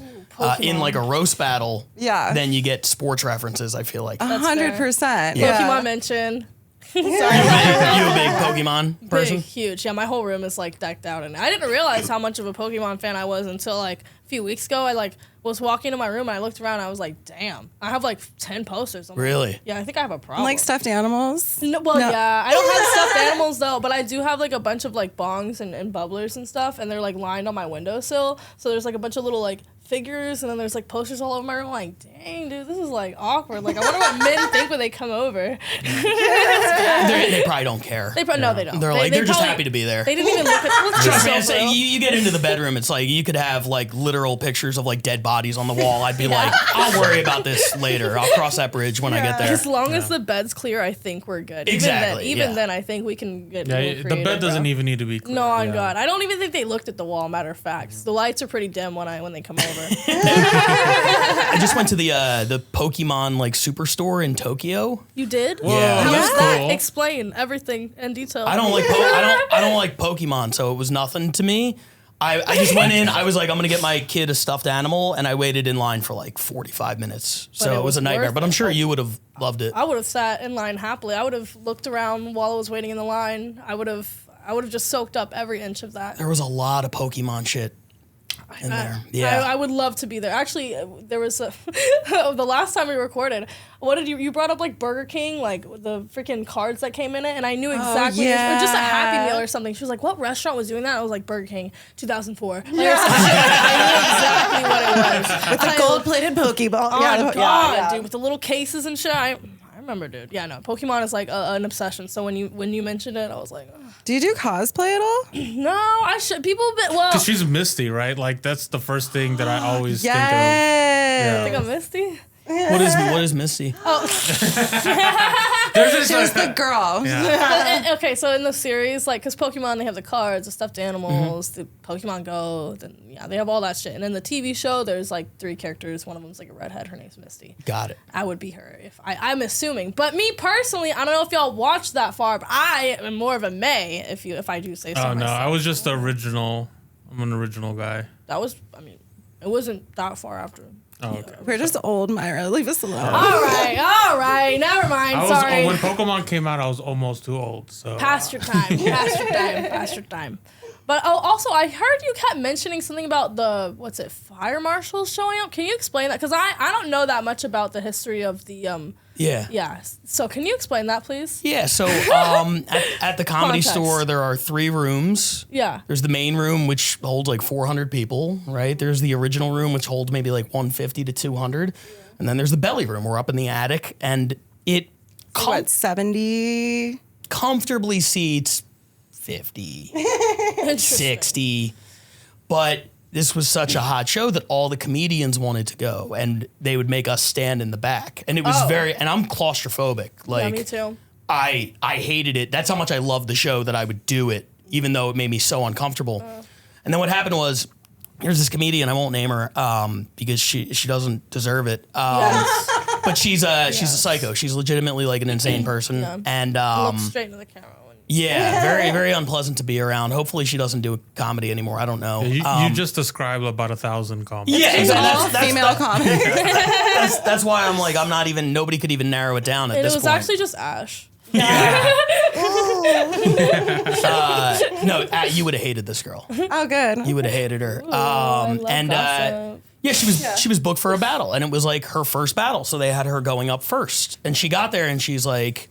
S1: in like a roast battle than you get sports references, I feel like.
S3: 100%.
S2: Pokemon mention.
S1: You a big Pokemon person?
S2: Big, huge. Yeah, my whole room is like decked out, and I didn't realize how much of a Pokemon fan I was until like a few weeks ago. I like was walking to my room and I looked around. And I was like, "Damn, I have like 10 posters." I'm
S1: Really?
S2: Like, yeah, I think I have a problem.
S3: Like stuffed animals?
S2: No, yeah, I don't have stuffed animals though, but I do have like a bunch of like bongs and bubblers and stuff, and they're like lined on my windowsill. So there's like a bunch of little like figures, and then there's like posters all over my room. I'm like, dang, dude, this is like awkward. Like, I wonder what men think when they come over.
S1: They probably don't care.
S2: No, they don't.
S1: They're just happy to be there.
S2: They didn't even look at.
S1: Trust me, you get into the bedroom, it's like you could have like literal pictures of like dead bodies on the wall. I'd be like, I'll worry about this later. I'll cross that bridge when I get there.
S2: As long as the bed's clear, I think we're good.
S1: Exactly.
S2: Even then, I think we can get.
S4: The bed doesn't even need to be clear.
S2: No, on God, I don't even think they looked at the wall. Matter of fact, the lights are pretty dim when they come over.
S1: I just went to the Pokemon like superstore in Tokyo.
S2: You did?
S1: Yeah.
S2: How was that?
S4: Cool.
S2: Explain everything in detail.
S1: I don't like Pokemon, so it was nothing to me. I just went in. I was like, I'm gonna get my kid a stuffed animal, and I waited in line for like 45 minutes. So it was a nightmare. But I'm sure you would have loved it.
S2: I would have sat in line happily. I would have looked around while I was waiting in the line. I would have just soaked up every inch of that.
S1: There was a lot of Pokemon shit in there. Yeah,
S2: I would love to be there. Actually, there was the last time we recorded. What did you brought up like Burger King, like the freaking cards that came in it, and I knew exactly, or just a Happy Meal or something. She was like, "What restaurant was doing that?" I was like, "Burger King, 2004." Like, I knew exactly what it was
S3: With the gold-plated Pokeball.
S2: Oh God, dude, with the little cases and shit. I remember, dude. Yeah, no, Pokemon is like an obsession. So when you mentioned it, I was like, ugh.
S3: Do you do cosplay at all?
S2: No, I should. People,
S4: because she's Misty, right? Like that's the first thing that I always think of.
S3: Yeah.
S2: I think I'm Misty.
S1: What is Misty?
S2: Oh,
S3: She was the girl.
S4: Yeah.
S2: okay. So in the series, like, because Pokemon, they have the cards, the stuffed animals, the Pokemon Go, then they have all that shit. And in the TV show, there's like 3 characters. One of them's like a redhead. Her name's Misty.
S1: Got it.
S2: I would be her if I'm assuming. But me personally, I don't know if y'all watched that far, but I am more of a May if I do say so.
S4: Oh no,
S2: myself.
S4: I was just the original. I'm an original guy.
S2: That was, it wasn't that far after.
S4: Oh, okay.
S3: We're just old, Myra. Leave us alone.
S2: All right. Never mind. Sorry.
S4: When Pokemon came out, I was almost too old. So
S2: Past your time. But also, I heard you kept mentioning something about the fire marshals showing up. Can you explain that? Because I don't know that much about the history of the Yeah. So can you explain that, please?
S1: Yeah. So at the Comedy
S2: Context.
S1: Store, there are 3 rooms.
S2: Yeah.
S1: There's the main room, which holds like 400 people, right? There's the original room, which holds maybe like 150 to 200. And then there's the belly room. We're up in the attic, and it
S3: 70?
S1: Comfortably seats 50, 60. But this was such a hot show that all the comedians wanted to go, and they would make us stand in the back. And it was and I'm claustrophobic. Like,
S2: me too.
S1: I hated it. That's how much I loved the show that I would do it, even though it made me so uncomfortable. And then what happened was, here's this comedian, I won't name her because she doesn't deserve it. But she's a psycho. She's legitimately like an insane person. And
S2: Look straight into the camera.
S1: very, very unpleasant to be around. Hopefully she doesn't do comedy anymore. I don't know.
S4: You just described about 1,000 comics.
S1: Yeah,
S3: It's all
S1: exactly.
S3: female comics.
S1: That's why I'm like, I'm not even, nobody could even narrow it down at
S2: And
S1: this
S2: it was
S1: point.
S2: actually just Ash.
S1: No, you would have hated this girl.
S3: Oh, good.
S1: You would have hated her.
S2: I love gossip.
S1: Yeah, she was booked for a battle, and it was like her first battle, so they had her going up first. And she got there, and she's like,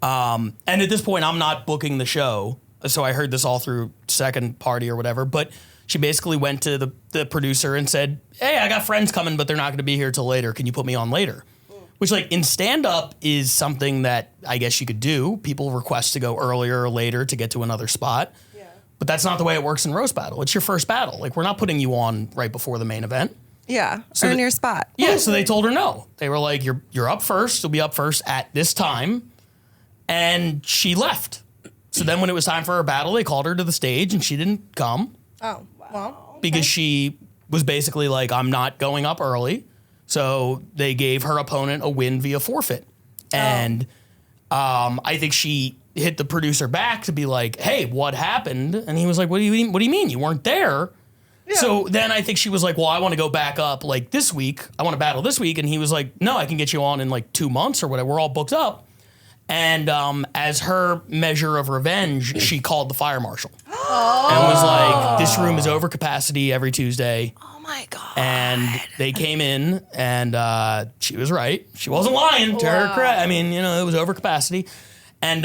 S1: and at this point, I'm not booking the show, so I heard this all through second party or whatever. But she basically went to the producer and said, "Hey, I got friends coming, but they're not going to be here till later. Can you put me on later?" Which, like, in stand-up is something that I guess you could do. People request to go earlier or later to get to another spot. Yeah. But that's not the way it works in roast battle. It's your first battle. Like, we're not putting you on right before the main event.
S3: Yeah,
S1: So
S3: earn your spot.
S1: Yeah, so they told her no. They were like, you're up first. You'll be up first at this time. And she left. So then when it was time for her battle, they called her to the stage, and she didn't come.
S2: Oh, well.
S1: Because she was basically like, I'm not going up early. So they gave her opponent a win via forfeit. And I think she hit the producer back to be like, hey, what happened? And he was like, what do you mean? You weren't there. Yeah. So then I think she was like, well, I want to go back up like this week. I want to battle this week. And he was like, no, I can get you on in like 2 months or whatever. We're all booked up. And as her measure of revenge, she called the fire marshal. And was like, this room is over capacity every Tuesday.
S3: Oh my God.
S1: And they came in, and she was right. She wasn't lying to her credit. I mean, it was over capacity. And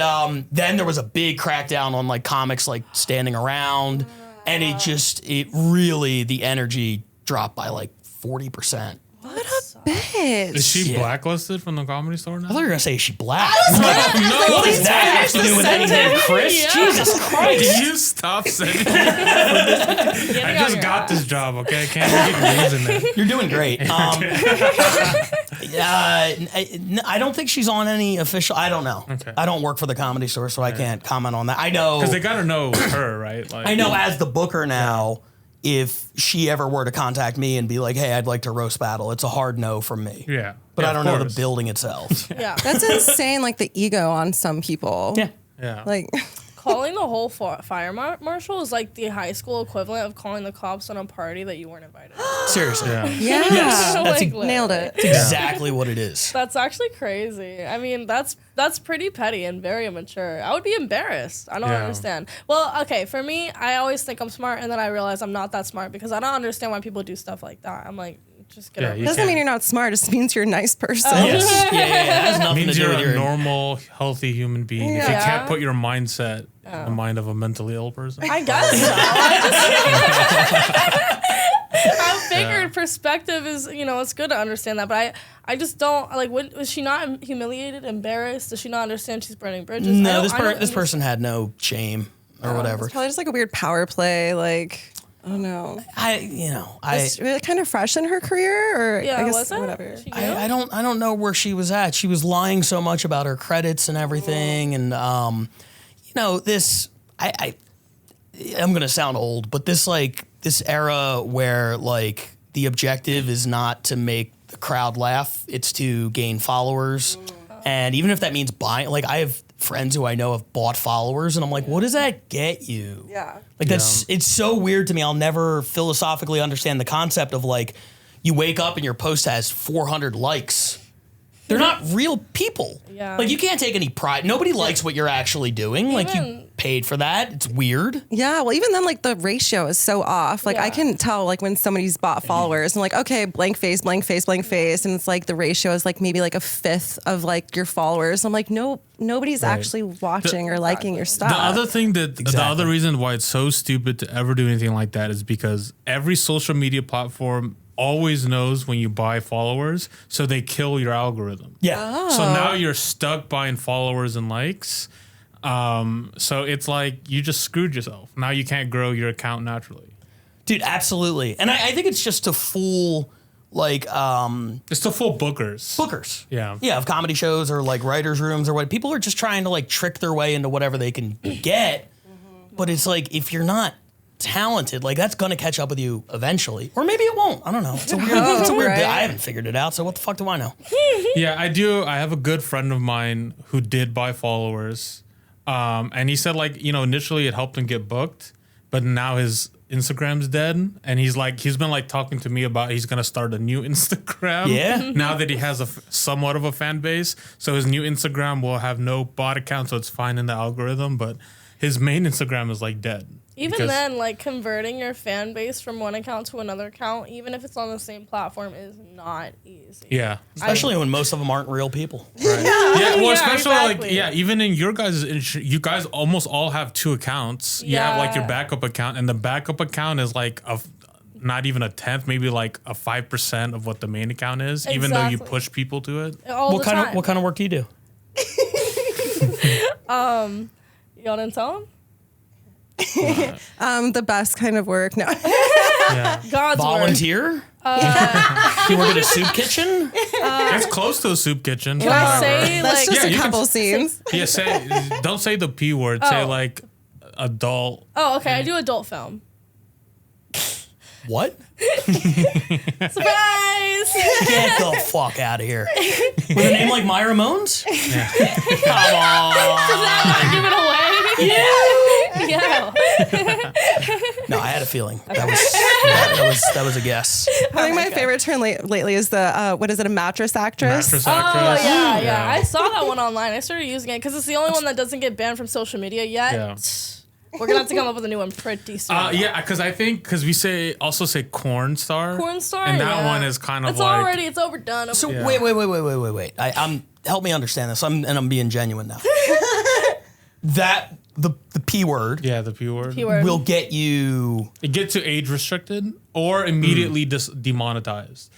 S1: then there was a big crackdown on like comics like standing around. And it really, the energy dropped by like 40%.
S3: What a bitch.
S4: Is she blacklisted from the Comedy Store now?
S1: I thought you were going to say, is she black? What does that have to do with anything, Chris?
S2: Yeah.
S1: Jesus Christ.
S4: Can you stop saying that? I just got this job, okay? I can't keep losing it.
S1: You're doing great. I don't think she's on any official. I don't know.
S4: Okay.
S1: I don't work for the Comedy Store, so I can't comment on that. I know.
S4: Because they got to know her, right? Like,
S1: I know as the booker now, if she ever were to contact me and be like, hey, I'd like to roast battle, it's a hard no from me.
S4: Yeah.
S1: But
S4: Yeah,
S1: I don't
S4: of
S1: know the
S4: course.
S1: building itself.
S2: Yeah.
S3: That's insane, like the ego on some people.
S1: Yeah.
S4: Yeah.
S3: Like,
S2: Calling the whole fire marshal is like the high school equivalent of calling the cops on a party that you weren't invited to.
S1: Seriously.
S4: Yeah.
S3: yeah.
S1: Yes. That's
S2: Like,
S3: Nailed it.
S1: That's exactly what it is.
S2: That's actually crazy. I mean, that's pretty petty and very immature. I would be embarrassed. I don't
S4: Yeah.
S2: understand. Well, okay, for me, I always think I'm smart, and then I realize I'm not that smart because I don't understand why people do stuff like that. I'm like, just get
S4: Yeah,
S2: over
S4: you
S2: it.
S3: Doesn't mean you're not smart. It just means you're a nice person.
S1: Yes. Yeah. It has nothing
S4: Means
S1: to do
S4: you're
S1: with
S4: a
S1: your.
S4: normal, healthy human being. If you
S2: Yeah.
S4: can't put your mindset in the mind of a mentally ill person.
S2: I guess so. I figured perspective is, it's good to understand that, but I just don't, like, was she not humiliated, embarrassed? Does she not understand she's burning bridges?
S1: No, this person had no shame or whatever.
S3: It's probably just like a weird power play. Like, I don't know. It's really kind of fresh in her career, or
S2: Yeah,
S3: I guess
S2: was it?
S3: whatever.
S2: She
S1: I
S2: knew?
S1: don't know where she was at. She was lying so much about her credits and everything, and this I'm gonna sound old, but this era where like the objective is not to make the crowd laugh, it's to gain followers, and even if that means buying, like I have friends who I know have bought followers, and I'm like, what does that get you?
S3: Yeah.
S1: Like it's so weird to me. I'll never philosophically understand the concept of like you wake up and your post has 400 likes. They're not real people.
S2: Yeah.
S1: Like you can't take any pride. Nobody likes what you're actually doing. Like you paid for that. It's weird.
S3: Yeah, well, even then, like the ratio is so off. Like I can tell, like when somebody's bought followers, and like, okay, blank face, blank face, blank face, and it's like the ratio is like maybe like a fifth of like your followers. I'm like, no, nobody's actually watching or liking your stuff.
S4: The other thing the other reason why it's so stupid to ever do anything like that is because every social media platform always knows when you buy followers, so they kill your algorithm.
S1: Yeah.
S4: So now you're stuck buying followers and likes. So it's like you just screwed yourself. Now you can't grow your account naturally.
S1: Dude, absolutely. And I think it's just to fool like
S4: it's to fool bookers.
S1: Yeah, of comedy shows or like writers' rooms or what. People are just trying to like trick their way into whatever they can get. But it's like if you're not talented, like that's gonna catch up with you eventually, or maybe it won't. I don't know. It's a weird.
S3: Right.
S1: I haven't figured it out. So what the fuck do I know?
S4: Yeah, I do. I have a good friend of mine who did buy followers, and he said like initially it helped him get booked, but now his Instagram's dead, and he's been like talking to me about he's gonna start a new Instagram.
S1: Yeah.
S4: Now that he has somewhat of a fan base, so his new Instagram will have no bot account, so it's fine in the algorithm, but his main Instagram is like dead.
S2: Even then, like converting your fan base from one account to another account, even if it's on the same platform, is not easy.
S4: Yeah.
S1: Especially when most of them aren't real people.
S4: Right. Yeah, well,
S2: Yeah,
S4: especially
S2: exactly.
S4: even in your guys' you guys almost all have two accounts. You have like your backup account, and the backup account is like not even a tenth, maybe like a 5% of what the main account is, even though you
S2: Exactly.
S4: push people to it.
S2: All the time.
S1: What kind of work do you do?
S2: Y'all didn't tell him?
S3: The best kind of work. No.
S4: Yeah.
S2: God's word.
S1: Volunteer? You work at a soup kitchen?
S4: It's close to a soup kitchen.
S2: Can I say
S3: That's
S2: like?
S3: just
S4: Yeah,
S3: a
S4: you can
S3: couple scenes.
S4: Yeah, don't say the P word. Say like adult.
S2: Oh, okay. I do adult film.
S1: What?
S2: Surprise!
S1: Get the fuck out of here. With a name like Myra Moans?
S4: Yeah.
S1: Come on.
S2: Give it away. Yeah.
S1: No, I had a feeling. That was a guess.
S3: I think my favorite term lately is the what is it? A mattress actress.
S4: Mattress
S2: Oh
S4: actress.
S2: yeah. I saw that one online. I started using it because it's the only one that doesn't get banned from social media yet.
S4: Yeah.
S2: We're gonna have to come up with a new one pretty soon.
S4: Yeah, because we also say corn star.
S2: Corn star,
S4: and that
S2: yeah.
S4: one is kind of
S2: It's overdone.
S1: So
S4: Yeah.
S1: wait. Help me understand this. I'm being genuine now. That the P word
S4: yeah, the P word.
S2: Keyword.
S1: will get you.
S4: It gets you age restricted or immediately demonetized.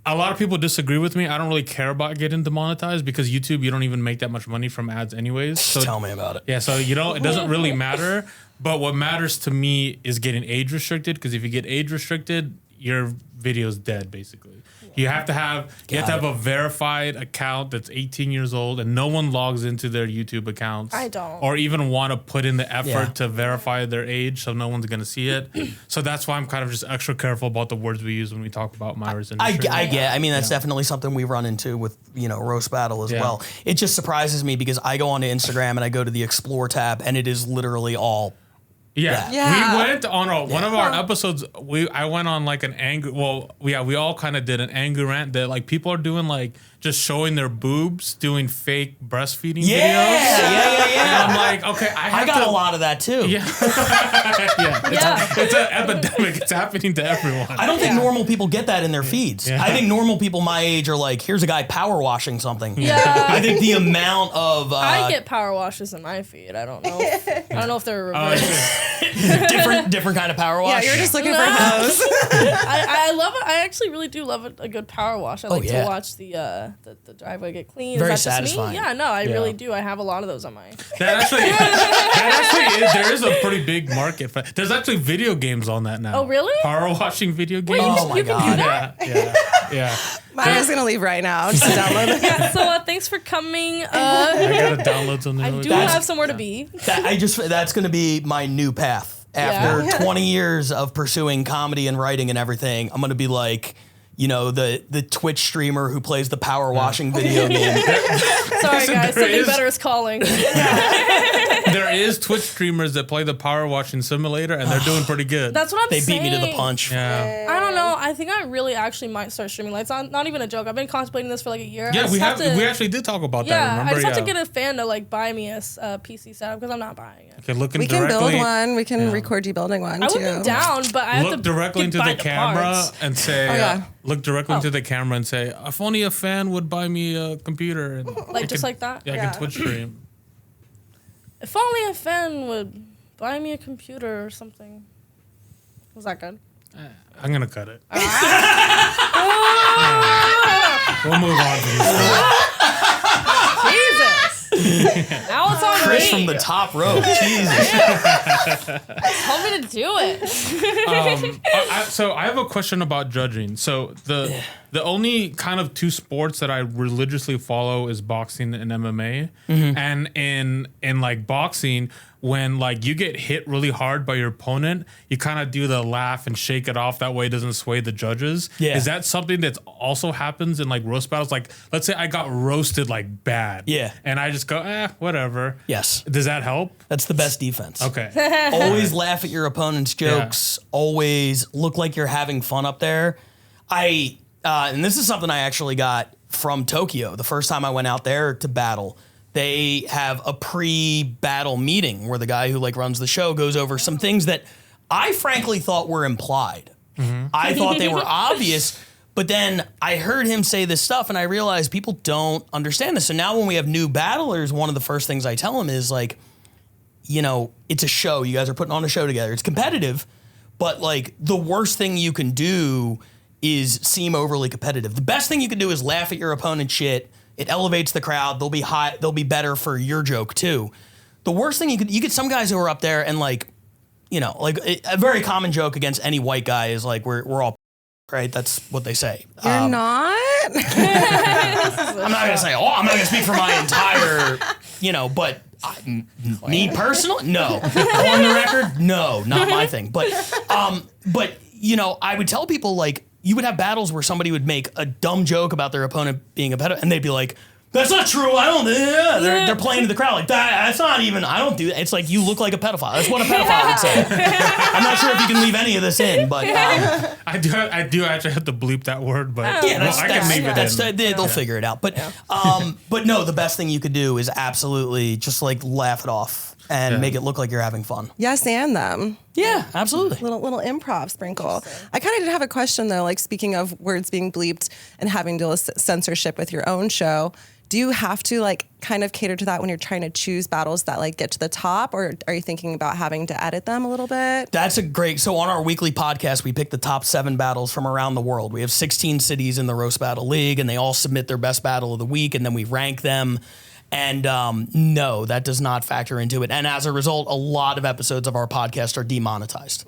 S4: A lot of people disagree with me. I don't really care about getting demonetized because YouTube, you don't even make that much money from ads anyways. So
S1: Tell me about it.
S4: yeah, so it doesn't really matter. But what matters to me is getting age restricted, because if you get age restricted, your video's dead basically. You have to have a verified account that's 18 years old, and no one logs into their YouTube accounts.
S2: I don't.
S4: Or even want to put in the effort
S1: Yeah.
S4: to verify their age, so no one's gonna see it. So that's why I'm kind of just extra careful about the words we use when we talk about Myra's industry.
S1: I get. I mean, that's definitely something we run into with roast battle as
S4: Yeah.
S1: well. It just surprises me because I go onto Instagram and I go to the Explore tab and it is literally all.
S4: Yeah.
S3: Yeah.
S4: We went on one of our episodes. I went on like an angry. Well, yeah, we all kind of did an angry rant that like people are doing like just showing their boobs, doing fake breastfeeding videos.
S1: Yeah.
S4: And I'm like, okay,
S1: I got a lot of that too.
S4: Yeah, it's an epidemic. It's happening to everyone.
S1: I don't think normal people get that in their feeds.
S4: Yeah.
S1: I think normal people my age are like, here's a guy power washing something.
S2: Yeah.
S1: I think the amount of
S2: I get power washes in my feed. I don't know. If they're reversed.
S1: different kind of power wash.
S3: Yeah, you're just looking for hose.
S2: I love it. I actually really do love a good power wash. I like
S1: yeah.
S2: to watch the driveway get clean.
S1: Very
S2: Is that just
S1: satisfying.
S2: me? Yeah, no, I
S4: Yeah.
S2: really do. I have a lot of those on my.
S4: That actually is, there is a pretty big market for. There's actually video games on that now.
S2: Oh, really?
S4: Power washing video games.
S1: Oh my
S2: you can
S1: God.
S2: do that?
S4: Yeah.
S3: Myra's gonna leave right now just to download it.
S2: Yeah, so thanks for coming.
S4: I gotta download something.
S2: I
S4: really
S2: do
S4: fast.
S2: have somewhere to be.
S1: That's going to be my new path. After
S2: Yeah.
S1: 20 years of pursuing comedy and writing and everything, I'm going to be like, the Twitch streamer who plays the power washing video game.
S2: Sorry, guys.
S4: There
S2: Something
S4: is-
S2: better is calling.
S4: There is Twitch streamers that play the power washing simulator, and they're doing pretty good.
S2: That's what I'm
S1: They
S2: saying.
S1: beat me to the punch.
S4: yeah.
S2: I don't know. I think I really actually might start streaming. Like, it's not even a joke. I've been contemplating this for like a year. I
S4: Yeah,
S2: just
S4: we
S2: have to-
S4: we actually did talk about that.
S2: Yeah,
S4: Remember?
S2: I just have to
S4: Yeah.
S2: get a fan to like buy me a PC setup because I'm not buying it.
S4: Okay, looking
S3: We can
S4: directly,
S3: build one. We can record you building one
S2: I
S3: too.
S2: would be down, but I have to
S4: Look directly into
S2: buy
S4: the camera
S2: parts.
S4: and say,
S3: Oh, yeah.
S4: look directly into the camera and say, if only a fan would buy me a computer. And I
S2: Just like that?
S4: Yeah, I
S3: Yeah.
S4: can Twitch stream.
S2: If only a fan would buy me a computer or something. Was that good?
S4: I'm gonna cut it. We'll move on from this.
S2: Jesus! Now Now it's on
S1: Chris
S2: me.
S1: from the top rope. Jesus.
S2: Tell me to do it.
S4: So I have a question about judging. So the only kind of two sports that I religiously follow is boxing and MMA. And in like boxing, when like you get hit really hard by your opponent, you kind of do the laugh and shake it off. That way it doesn't sway the judges.
S1: Yeah.
S4: Is that something that also happens in like roast battles? Like, let's say I got roasted like bad.
S1: Yeah.
S4: And I just go, whatever.
S1: Yes.
S4: Does that help?
S1: That's the best defense.
S4: Okay.
S1: Always laugh at your opponent's jokes. Always look like you're having fun up there. And this is something I actually got from Tokyo. The first time I went out there to battle, they have a pre-battle meeting where the guy who like runs the show goes over some things that I frankly thought were implied. I thought they were obvious, but then I heard him say this stuff and I realized people don't understand this. So now when we have new battlers, one of the first things I tell them is like, you know, it's a show. You guys are putting on a show together. It's competitive, but like the worst thing you can do is seem overly competitive. The best thing you can do is laugh at your opponent's shit. It elevates the crowd. They'll be high. They'll be better for your joke too. The worst thing you get some guys who are up there and like, you know, like a very common joke against any white guy is like we're all right. That's what they say.
S3: You're not.
S1: I'm not gonna say. Oh, I'm not gonna speak for my entire, you know, but. Me personally, no. On the record, no, not my thing. But you know, I would tell people like you would have battles where somebody would make a dumb joke about their opponent being a pedophile, and they'd be like, "That's not true. I don't." They're playing to the crowd like that. That's not even. I don't do that. It's like you look like a pedophile. That's what a pedophile would say. I'm not sure if you can leave any of this in, but
S4: I do actually have to bleep that word, but
S1: yeah,
S4: I can leave it in.
S1: They'll figure it out. But but no, the best thing you could do is absolutely just like laugh it off and make it look like you're having fun.
S3: Yes, and them.
S1: Yeah, absolutely.
S3: Little improv sprinkle. I kind of did have a question though, like speaking of words being bleeped and having to deal with censorship with your own show. Do you have to like kind of cater to that when you're trying to choose battles that like get to the top, or are you thinking about having to edit them a little bit?
S1: That's a great. So on our weekly podcast, we pick the top 7 battles from around the world. We have 16 cities in the Roast Battle League, and they all submit their best battle of the week, and then we rank them. And no, that does not factor into it. And as a result, a lot of episodes of our podcast are demonetized.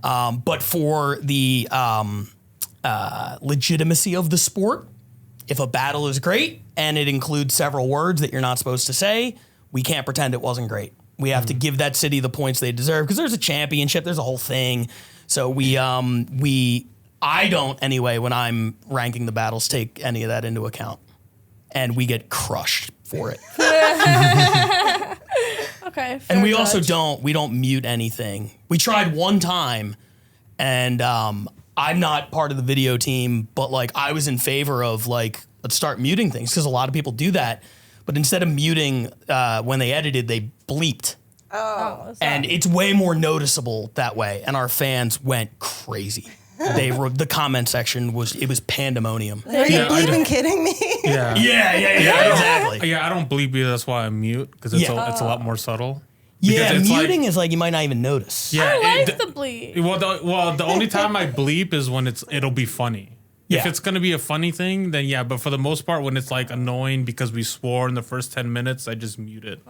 S1: But for the legitimacy of the sport, if a battle is great and it includes several words that you're not supposed to say, we can't pretend it wasn't great. We have to give that city the points they deserve because there's a championship, there's a whole thing. So I don't anyway, when I'm ranking the battles, take any of that into account. And we get crushed for it.
S2: Okay.
S1: And we also don't mute anything. We tried one time and I'm not part of the video team, but like I was in favor of like, let's start muting things because a lot of people do that. But instead of muting when they edited, they bleeped.
S2: Oh.
S1: And it's way more noticeable that way. And our fans went crazy. The comment section was pandemonium.
S3: Are you bleeping kidding me?
S4: Yeah,
S1: exactly.
S4: Yeah, I don't bleep either. That's why I mute because it's a lot more subtle.
S1: Yeah, muting is like you might not even notice.
S4: Yeah,
S2: I like the bleep.
S4: Well, the only time I bleep is when it'll be funny.
S1: Yeah.
S4: If it's gonna be a funny thing, then yeah. But for the most part, when it's like annoying because we swore in the first 10 minutes, I just mute it.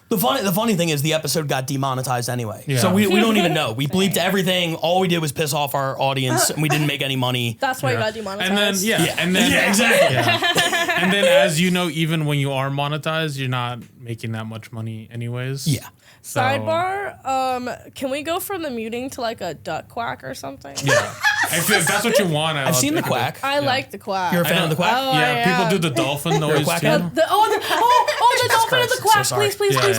S1: The funny thing is the episode got demonetized anyway.
S4: Yeah.
S1: So we don't even know. We bleeped everything. All we did was piss off our audience and we didn't make any money.
S2: That's why you got demonetized.
S4: And then
S1: exactly.
S4: Yeah. And then as you know, even when you are monetized, you're not making that much money anyways.
S1: Yeah.
S4: So,
S2: Sidebar, can we go from the muting to like a duck quack or something?
S4: Yeah. If that's what you want,
S1: I've seen the quack.
S2: I like the quack.
S1: You're a fan of the quack?
S2: Oh,
S4: Yeah,
S2: yeah.
S4: people do the dolphin noise
S1: quack
S4: too.
S1: fan?
S2: The dolphin and the quack,
S1: So sorry.
S2: please. Oh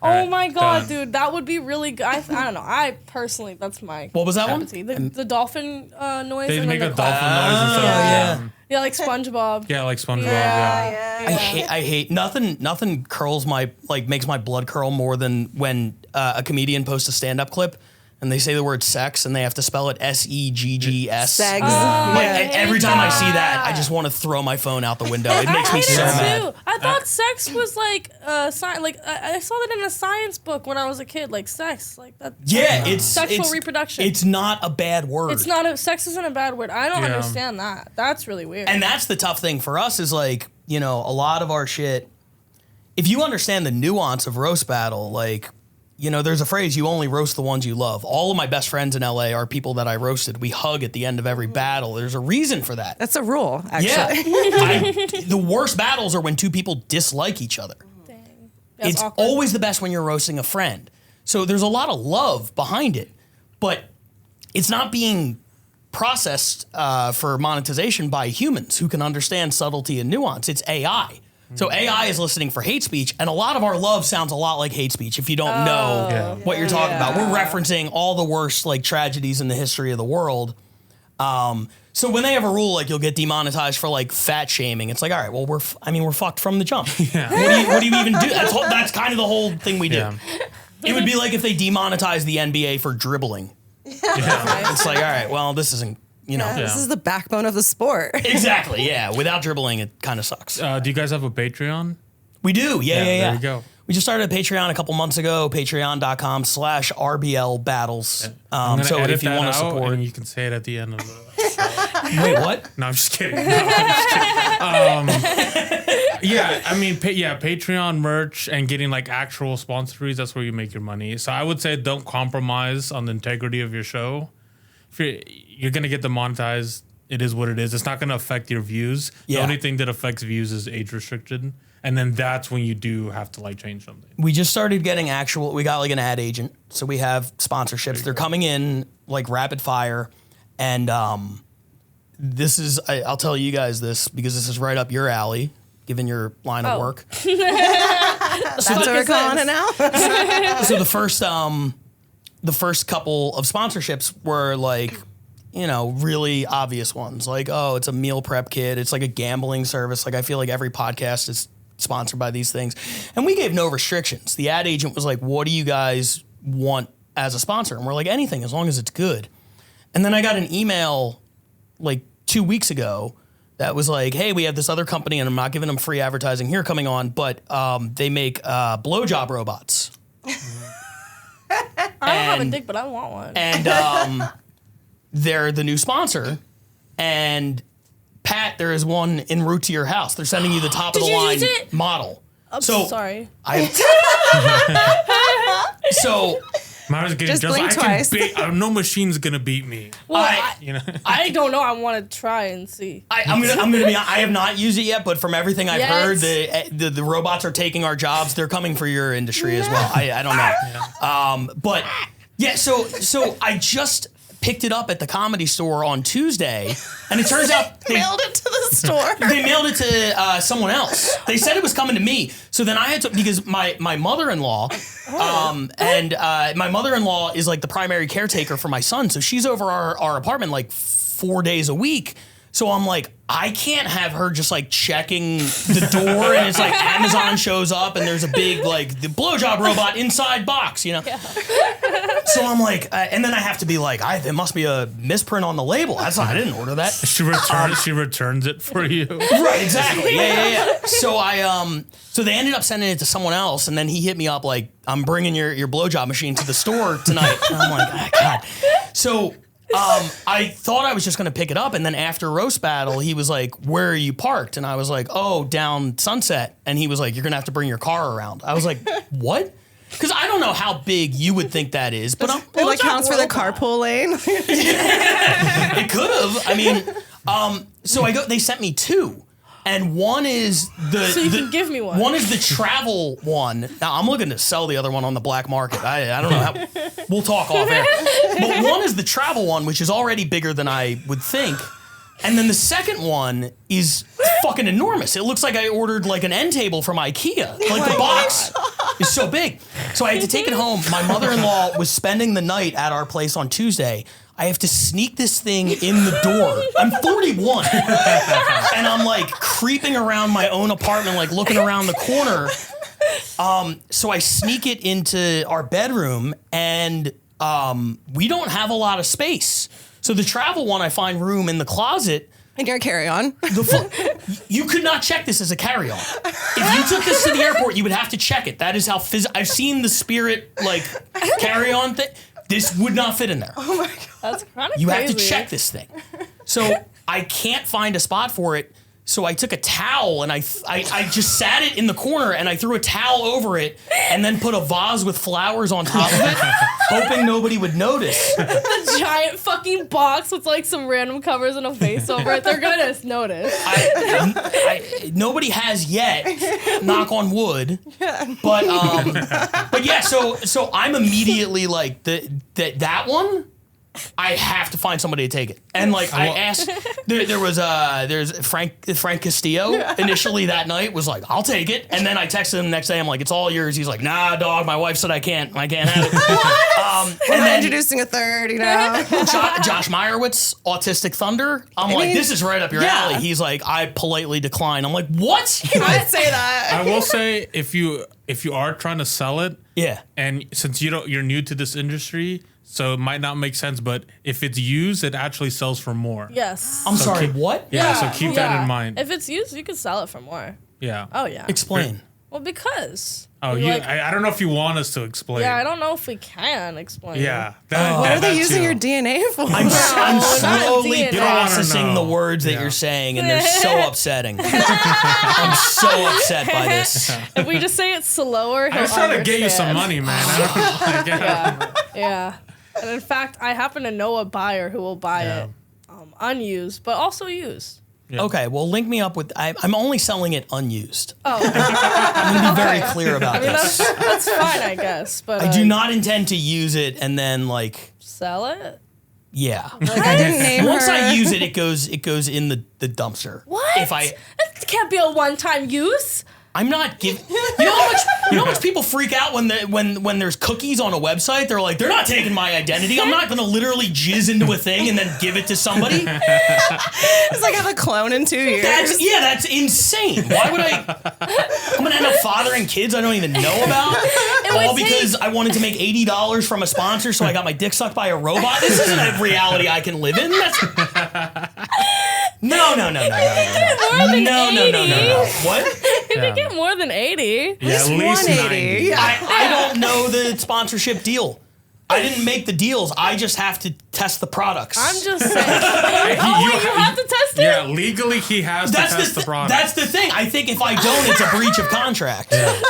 S4: Alright,
S2: my god,
S4: done.
S2: dude, that would be really good. I don't know. I personally, that's my.
S1: What was that one?
S2: The dolphin noise.
S4: They
S2: and
S4: make
S2: then
S4: a
S2: the quack.
S4: dolphin noise instead of
S2: Yeah, like SpongeBob.
S4: Yeah, like SpongeBob.
S1: I hate nothing curls makes my blood curl more than when a comedian posts a stand-up clip and they say the word sex and they have to spell it S-E-G-G-S.
S3: Segs.
S1: Every time I see that, I just want to throw my phone out the window. It makes me
S2: hate
S1: so
S2: it
S1: mad.
S2: too. I thought sex was like I saw that in a science book when I was a kid. Like sex, like that.
S1: Yeah, it's
S2: sexual reproduction.
S1: It's not a bad word.
S2: It's not sex isn't a bad word. I don't
S4: Yeah.
S2: understand that. That's really weird.
S1: And that's the tough thing for us is like, you know, a lot of our shit, if you understand the nuance of roast battle, like, you know, there's a phrase, you only roast the ones you love. All of my best friends in LA are people that I roasted. We hug at the end of every battle. There's a reason for that.
S3: That's a rule, actually.
S1: Yeah. The worst battles are when two people dislike each other.
S2: Dang.
S1: It's
S2: awkward.
S1: always the best when you're roasting a friend. So there's a lot of love behind it, but it's not being processed for monetization by humans who can understand subtlety and nuance. It's AI. So AI is listening for hate speech, and a lot of our love sounds a lot like hate speech if you don't know what you're talking about. We're referencing all the worst like tragedies in the history of the world. So when they have a rule like you'll get demonetized for like fat shaming, it's like, all right, well we're fucked from the jump. What do you even do? That's kind of the whole thing we do.
S4: Yeah.
S1: It would be like if they demonetized the NBA for dribbling. It's like, all right, well this isn't. You know,
S3: This is the backbone of the sport.
S1: Exactly. Yeah. Without dribbling, it kind of sucks.
S4: Do you guys have a Patreon?
S1: We do. Yeah.
S4: There you go.
S1: We just started a Patreon a couple months ago. Patreon.com/RBL Battles. So if you want to support,
S4: and you can say it at the end of the.
S1: Wait, what?
S4: No, I'm just kidding. Yeah, I mean, Patreon merch and getting like actual sponsories. That's where you make your money. So I would say don't compromise on the integrity of your show. If you're going to get demonetized, it is what it is. It's not going to affect your views. The only thing that affects views is age restricted. And then that's when you do have to like change something.
S1: We just started getting we got like an ad agent. So we have sponsorships. They're coming in like rapid fire. And this is, I'll tell you guys this because this is right up your alley, given your line of work.
S3: That's what we're calling it now.
S1: So the first couple of sponsorships were like, you know, really obvious ones. Like, oh, it's a meal prep kit. It's like a gambling service. Like, I feel like every podcast is sponsored by these things. And we gave no restrictions. The ad agent was like, what do you guys want as a sponsor? And we're like, anything, as long as it's good. And then I got an email like 2 weeks ago that was like, hey, we have this other company and I'm not giving them free advertising here coming on, but they make blowjob robots.
S2: I don't have a dick, but I want one.
S1: And they're the new sponsor. And Pat, there is one en route to your house. They're sending you the top of the line model.
S2: I'm sorry.
S1: So
S4: Myra's getting
S3: Just blink twice.
S4: No machine's gonna beat me.
S2: Well,
S4: You know.
S2: I don't know. I want to try and see.
S1: I'm gonna be. I have not used it yet, but from everything I've heard, the robots are taking our jobs. They're coming for your industry as well. I don't know. But yeah. So I just picked it up at the Comedy Store on Tuesday, and it turns out they
S3: mailed it to the store.
S1: They mailed it to someone else. They said it was coming to me. So then I had to, because my mother-in-law, my mother-in-law is like the primary caretaker for my son. So she's over our apartment like 4 days a week. So I'm like, I can't have her just like checking the door and it's like Amazon shows up and there's a big like the blowjob robot inside box, you know? Yeah. So I'm like, and then I have to be like, it must be a misprint on the label. I didn't order that.
S4: She returns it for you.
S1: Right, exactly. Yeah. So so they ended up sending it to someone else, and then he hit me up like, I'm bringing your blowjob machine to the store tonight. And I'm like, oh, God. So I thought I was just going to pick it up, and then after roast battle, he was like, where are you parked? And I was like, oh, down Sunset. And he was like, you're going to have to bring your car around. I was like, what? Because I don't know how big you would think that is, but
S3: it like counts for the carpool lane.
S1: It could have. I mean, so they sent me two. And one is
S2: so you can give me one.
S1: One is the travel one. Now I'm looking to sell the other one on the black market. I don't know how. We'll talk off air. But one is the travel one, which is already bigger than I would think. And then the second one is fucking enormous. It looks like I ordered like an end table from IKEA. Like the box is so big. So I had to take it home. My mother-in-law was spending the night at our place on Tuesday. I have to sneak this thing in the door. I'm 41. And I'm like creeping around my own apartment, like looking around the corner. So I sneak it into our bedroom, and we don't have a lot of space. So the travel one, I find room in the closet.
S3: And your carry-on.
S1: You could not check this as a carry-on. If you took this to the airport, you would have to check it. That is how I've seen the Spirit like carry-on thing. This would not fit in there.
S3: Oh my God.
S2: That's kind of crazy.
S1: You have to check this thing. So I can't find a spot for it. So I took a towel and I just sat it in the corner and I threw a towel over it and then put a vase with flowers on top of it, hoping nobody would notice.
S2: A giant fucking box with like some random covers and a face over it. They're gonna notice.
S1: Nobody has yet, knock on wood. But yeah, so I'm immediately like that one. I have to find somebody to take it. And like I asked, there's Frank Castillo initially that night was like, I'll take it. And then I texted him the next day. I'm like, it's all yours. He's like, nah, dog. My wife said I can't have it.
S3: And then introducing a third, you know.
S1: Josh Meyerowitz, Autistic Thunder. I'm like, this is right up your alley. He's like, I politely decline. I'm like, what?
S3: I'd say that.
S4: I will say if you are trying to sell it, and since you're new to this industry. So it might not make sense, but if it's used, it actually sells for more.
S2: Yes.
S1: I'm sorry, what?
S4: Yeah, so keep that in mind.
S2: If it's used, you can sell it for more.
S4: Yeah.
S2: Oh, yeah.
S1: Explain.
S2: Well, because.
S4: Oh, I don't know if you want us to explain.
S2: Yeah, I don't know if we can explain.
S4: Yeah.
S3: What are they using your DNA for?
S1: I'm slowly
S2: DNA.
S1: processing the words that you're saying, and they're so upsetting. I'm so upset by this.
S2: If we just say it slower,
S4: I was trying to get you some money, man. I don't
S2: Yeah. And in fact, I happen to know a buyer who will buy it unused, but also used.
S1: Yeah. Okay, well, link me up with. I'm only selling it unused.
S2: Oh,
S1: I'm going to be very clear about this.
S2: That's fine, I guess. But
S1: I do not intend to use it and then
S2: sell it.
S1: Yeah,
S3: I didn't name
S1: once
S3: her.
S1: I use it, it goes in the dumpster.
S2: What? It can't be a one-time use.
S1: I'm not giving. You know how much people freak out when there's cookies on a website. They're like, they're not taking my identity. I'm not going to literally jizz into a thing and then give it to somebody.
S3: It's like have a clone in 2 years.
S1: That's insane. Why would I'm going to end up fathering kids I don't even know about, all because I wanted to make $80 from a sponsor, so I got my dick sucked by a robot. This isn't a reality I can live in. No.
S2: More than 80.
S1: What?
S2: You could get more than 80.
S4: Yeah, at least 90.
S3: Yeah.
S1: I don't know the sponsorship deal. I didn't make the deals. I just have to test the products.
S2: I'm just saying. You have to test it?
S4: Yeah, legally he has to test the product.
S1: That's the thing. I think if I don't, it's a breach of contract. Yeah.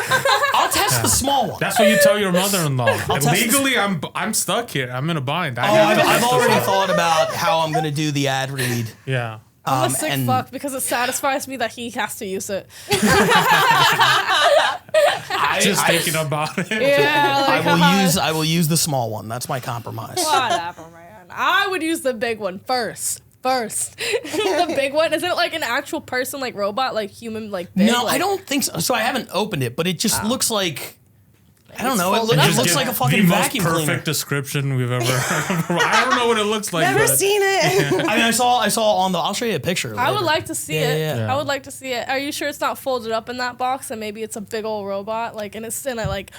S1: I'll test the small one.
S4: That's what you tell your mother-in-law. And legally, I'm stuck here. I'm in a bind.
S1: I've already thought about how I'm going to do the ad read.
S4: Yeah.
S2: I'm a sick fuck because it satisfies me that he has to use it.
S4: Just thinking about it.
S2: Yeah,
S1: I will use the small one. That's my compromise.
S2: Whatever, man. I would use the big one first. The big one, is it like an actual person, like robot, like human, like big?
S1: No,
S2: like,
S1: I don't think so. So I haven't opened it, but it just looks like. I don't know. It looks like a fucking vacuum cleaner.
S4: The most perfect description we've ever heard. I don't know what it looks like.
S3: Never seen it.
S1: I mean, I saw on the. I'll show you a picture. Later.
S2: I would like to see it.
S1: Yeah.
S2: I would like to see it. Are you sure it's not folded up in that box and maybe it's a big old robot, like, and it's in it, like,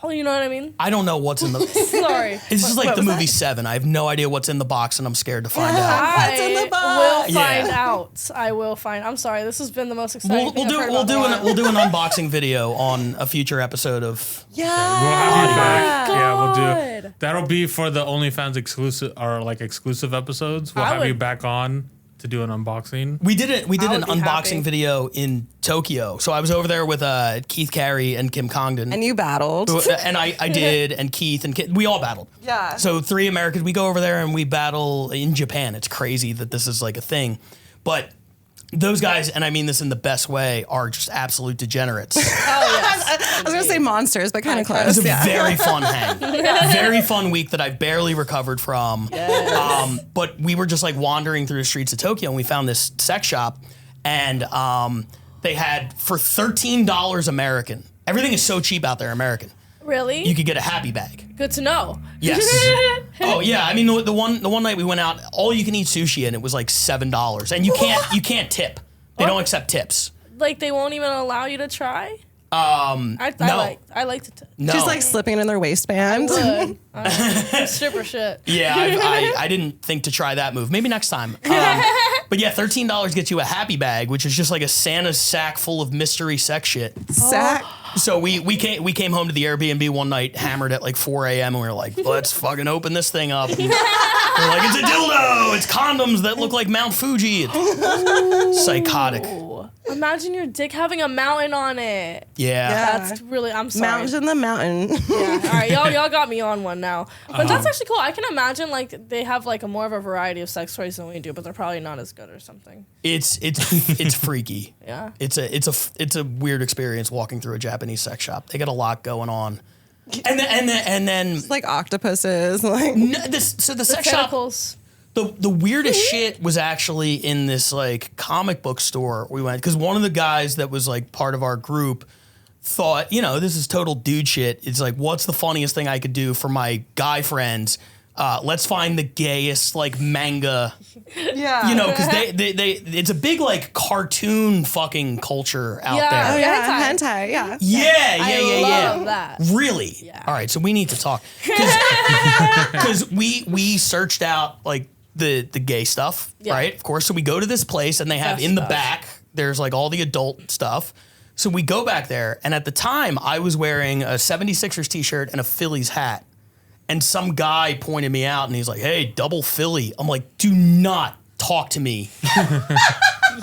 S2: oh, you know what I mean?
S1: I don't know what's in the.
S2: Sorry.
S1: It's just like the movie Seven. I have no idea what's in the box, and I'm scared to find out.
S3: What's in the box?
S2: Will find out. I will find. I'm sorry. This has been the most exciting.
S1: We'll do an unboxing video on a future episode of.
S3: Yeah.
S4: We'll have you back.
S2: God.
S4: Yeah, we'll do. That'll be for the OnlyFans exclusive episodes. We'll have you back on to do an unboxing.
S1: We did an unboxing video in Tokyo. So I was over there with Keith Carey and Kim Congdon.
S3: And you battled.
S1: And I did, and Keith and we all battled.
S3: Yeah.
S1: So 3 Americans, we go over there and we battle in Japan. It's crazy that this is like a thing. But those guys, and I mean this in the best way, are just absolute degenerates.
S2: Oh, yes.
S3: I was going to say monsters, but kind of
S1: It
S3: close.
S1: was a very fun hang. Very fun week that I barely recovered from.
S2: Yes.
S1: But we were just like wandering through the streets of Tokyo and we found this sex shop and they had for $13 American. Everything is so cheap out there, American.
S2: Really?
S1: You could get a happy bag.
S2: Good to know.
S1: Yes. Oh yeah. I mean the one night we went out, all you can eat sushi and it was like $7. And you can't tip. They don't accept tips.
S2: Like they won't even allow you to try?
S1: No.
S2: I like to
S1: No.
S3: Just like slipping it in their waistband.
S2: Good. Stripper shit.
S1: Yeah, I didn't think to try that move. Maybe next time. But yeah, $13 gets you a happy bag, which is just like a Santa sack full of mystery sex shit.
S3: Sack.
S1: So we came home to the Airbnb one night, hammered at like 4 a.m. and we were like, let's fucking open this thing up. And we're like, it's a dildo. gets condoms that look like Mount Fuji. Psychotic.
S2: Imagine your dick having a mountain on it.
S1: Yeah.
S2: That's really, I'm sorry.
S3: Mountains in the mountain.
S2: Yeah. All right, y'all got me on one now. But that's actually cool. I can imagine like they have like a more of a variety of sex toys than we do, but they're probably not as good or something.
S1: It's freaky.
S2: Yeah.
S1: It's a weird experience walking through a Japanese sex shop. They got a lot going on. And then
S3: It's like octopuses. Like
S1: the sex shop.
S2: Tentacles.
S1: The weirdest shit was actually in this like comic book store we went, because one of the guys that was like part of our group thought, this is total dude shit. It's like, what's the funniest thing I could do for my guy friends? Let's find the gayest like manga,
S3: yeah.
S1: because they it's a big like cartoon fucking culture out
S2: Yeah.
S1: there.
S3: Oh yeah,
S2: Hentai.
S3: hentai. Yeah.
S1: Yeah.
S2: love that.
S1: Really?
S2: Yeah.
S1: All right, so we need to talk because we searched out like the gay stuff,
S2: Yeah.
S1: right? Of course. So we go to this place and they have
S2: Best
S1: in the
S2: stuff.
S1: back there's like all the adult stuff. So we go back there, and at the time I was wearing a 76ers t-shirt and a Phillies hat, and some guy pointed me out and he's like, "Hey, double Philly." I'm like, "Do not talk to me."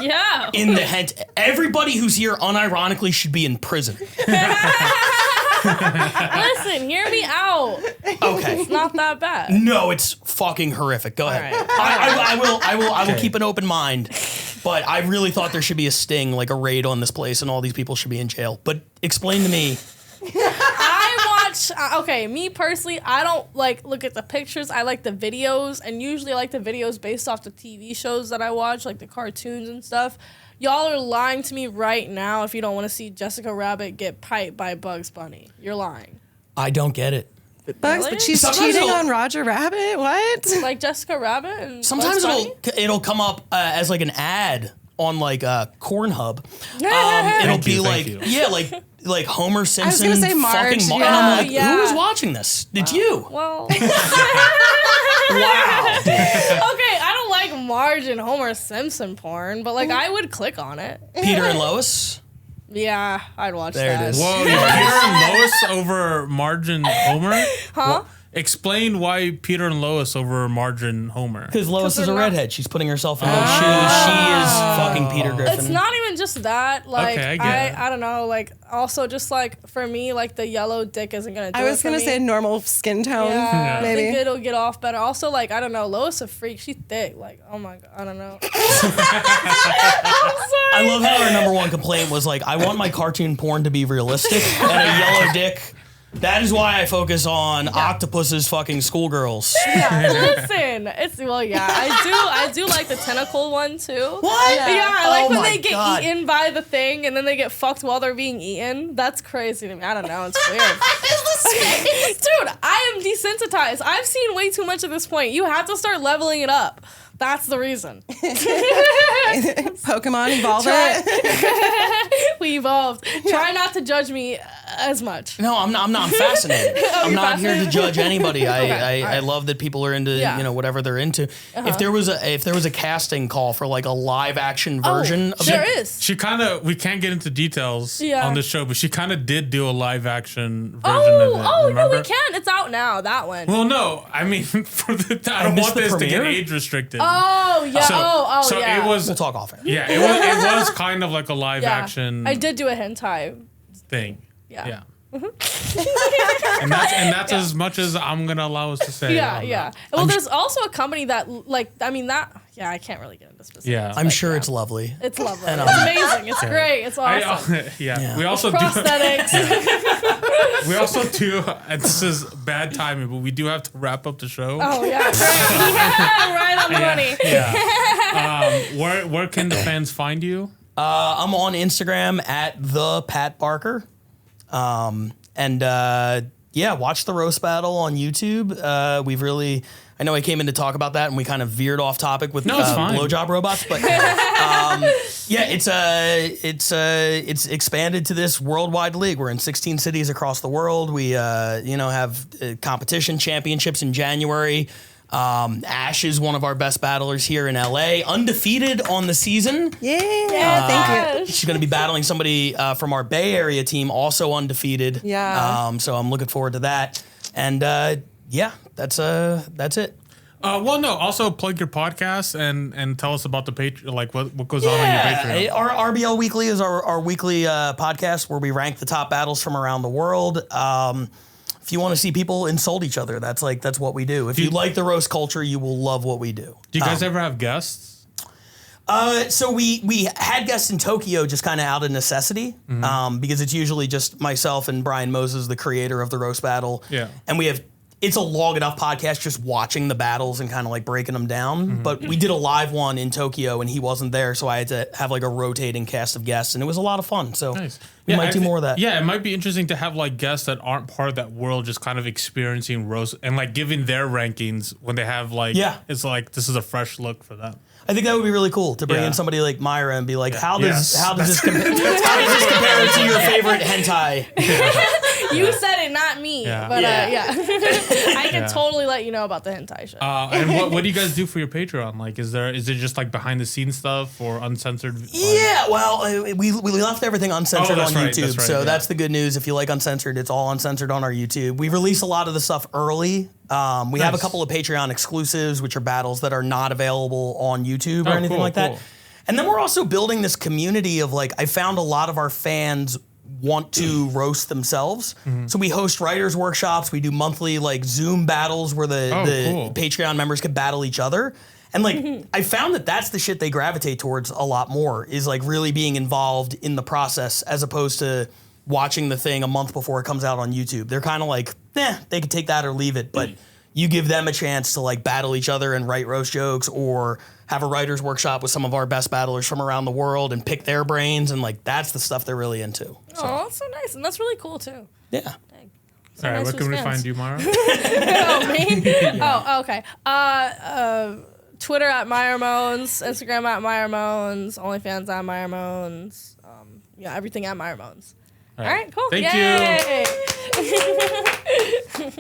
S2: Yeah.
S1: In the head, everybody who's here unironically should be in prison.
S2: Listen, hear me out.
S1: Okay.
S2: It's not that bad.
S1: No, it's fucking horrific. Go ahead.
S2: right.
S1: I will keep an open mind, but I really thought there should be a sting, like a raid on this place, and all these people should be in jail. But explain to me.
S2: I watch, okay, me personally, I don't like look at the pictures. I like the videos, and usually I like the videos based off the TV shows that I watch, like the cartoons and stuff. Y'all are lying to me right now if you don't want to see Jessica Rabbit get piped by Bugs Bunny. You're lying.
S1: I don't get it.
S3: Bugs,
S2: Really?
S3: but she's
S1: Sometimes
S3: cheating
S1: it'll-
S3: on Roger Rabbit. What?
S2: Like Jessica Rabbit and
S1: Sometimes
S2: Bugs Bunny?
S1: it'll come up as like an ad on like Cornhub. It'll
S4: Thank
S1: be
S4: you,
S1: like
S4: thank you.
S1: yeah, like Homer Simpson.
S3: gonna say Marge,
S1: fucking
S3: yeah.
S1: and I'm like,
S2: Yeah.
S1: who is watching this? It's you.
S2: Well,
S1: Wow.
S2: okay, I don't like Marge and Homer Simpson porn, but like I would click on it.
S1: Peter and Lois.
S2: Yeah, I'd watch
S1: There it
S2: that.
S1: is.
S4: Whoa, Peter and Lois over Marge and Homer?
S2: Huh?
S4: Well, explain why Peter and Lois over Marge and Homer.
S1: Because Lois is a
S2: they're not-
S1: redhead. She's putting herself in those shoes. She is fucking Peter Griffin.
S2: It's not even just that. Like,
S4: Okay, I get it.
S2: I don't know. Like, also just like for me, like the yellow dick isn't gonna do
S3: I
S2: it
S3: was
S2: for
S3: gonna
S2: me.
S3: say normal skin tone.
S2: Yeah, I
S3: Maybe.
S2: think it'll get off better. Also, like, I don't know. Lois a freak. She's thick. Like, oh my god, I don't know.
S1: I love how our number one complaint was like, I want my cartoon porn to be realistic and a yellow dick. That is why I focus on octopuses fucking schoolgirls.
S2: Listen, I do like the tentacle one too.
S1: What?
S2: Yeah, I
S1: Oh
S2: like when
S1: my
S2: they get
S1: God.
S2: eaten by the thing and then they get fucked while they're being eaten. That's crazy to me. I don't know. It's weird. Dude, I am desensitized. I've seen way too much at this point. You have to start leveling it up. That's the reason.
S3: Pokemon evolve it.
S2: We evolved. Try not to judge me as much.
S1: No, I'm not. I'm fascinated. I'm not here to
S2: fascinated?
S1: judge anybody.
S2: Okay,
S1: I love that people are into
S2: Yeah.
S1: whatever they're into. If there was a casting call for like a live action version of
S2: there
S1: it,
S2: is.
S4: She kind of, we can't get into details
S2: Yeah.
S4: on this show, but she kind of did do a live action version of it.
S2: No,
S4: remember?
S2: we can. It's out now. That one.
S4: Well, no, I mean, I don't
S1: missed
S4: want
S1: the
S4: this to get
S1: premiere?
S4: age restricted.
S2: Oh yeah.
S4: So
S2: yeah.
S4: it was,
S1: we'll talk off air.
S4: yeah, it was kind of like a live
S2: Yeah.
S4: action
S2: I did do a hentai.
S4: thing.
S2: Yeah.
S4: Yeah. and that's as much as I'm gonna allow us to say.
S2: Yeah,
S4: on
S2: yeah.
S4: that.
S2: Well, there's also a company that, like, I mean, that, yeah, I can't really get into specifics.
S4: Yeah.
S1: I'm
S2: but
S1: sure
S2: yeah.
S1: it's lovely.
S2: It's lovely.
S1: And,
S2: It's amazing. It's great. It's awesome.
S4: Yeah. We also
S2: Prosthetics.
S4: we also do. And this is bad timing, but we do have to wrap up the show.
S2: Oh, yeah. Great. Yeah, right on the money.
S4: Yeah. Where can the fans find you?
S1: I'm on Instagram at the Pat Barker. Yeah, watch the roast battle on YouTube. I know I came in to talk about that and we kind of veered off topic with
S4: it's fine.
S1: blowjob robots, but yeah, it's expanded to this worldwide league. We're in 16 cities across the world. We have competition championships in January. Ash is one of our best battlers here in LA, undefeated on the season.
S3: Yeah, thank you.
S1: She's going to be battling somebody from our Bay Area team, also undefeated.
S3: Yeah.
S1: So I'm looking forward to that. And yeah, that's it.
S4: Well, no. Also, plug your podcast and tell us about the Patreon. Like what goes on your Patreon.
S1: Our RBL Weekly is our weekly podcast where we rank the top battles from around the world. If you want to see people insult each other, that's what we do. If you like the roast culture, you will love what we do.
S4: Do you guys ever have guests?
S1: So we had guests in Tokyo just kind of out of necessity, because it's usually just myself and Brian Moses, the creator of the roast battle.
S4: Yeah.
S1: And it's a long enough podcast just watching the battles and kind of like breaking them down. But we did a live one in Tokyo and he wasn't there, so I had to have like a rotating cast of guests, and it was a lot of fun. So we might do more of that.
S4: Yeah, it might be interesting to have like guests that aren't part of that world, just kind of experiencing roast and like giving their rankings when they have like, it's like this is a fresh look for them.
S1: I think that would be really cool to bring in somebody like Myra and be like, how does this compare to your favorite hentai?
S2: You said it, not me.
S1: Yeah.
S2: But I can totally let you know about the hentai show.
S4: And what do you guys do for your Patreon? Like, is it just like behind the scenes stuff or uncensored?
S1: Yeah, well, we left everything uncensored on YouTube, that's the good news. If you like uncensored, it's all uncensored on our YouTube. We release a lot of the stuff early. We have a couple of Patreon exclusives, which are battles that are not available on YouTube or anything like that. And then we're also building this community of like, I found a lot of our fans want to roast themselves. So we host writers workshops. We do monthly like Zoom battles where the Patreon members can battle each other. And like, I found that that's the shit they gravitate towards a lot more, is like really being involved in the process as opposed to watching the thing a month before it comes out on YouTube. They're kind of like, they could take that or leave it, but you give them a chance to like battle each other and write roast jokes or have a writer's workshop with some of our best battlers from around the world and pick their brains, and like that's the stuff they're really into. So.
S2: Oh, that's so nice, and that's really cool too.
S1: Yeah.
S2: So
S4: all right,
S2: nice
S4: where can we find you, Myra?
S2: Oh, me? Oh, okay. Twitter at Myra Moans, Instagram at Myra Moans, OnlyFans at Myra Moans. Everything at Myra Moans. All right, cool.
S4: Thank you.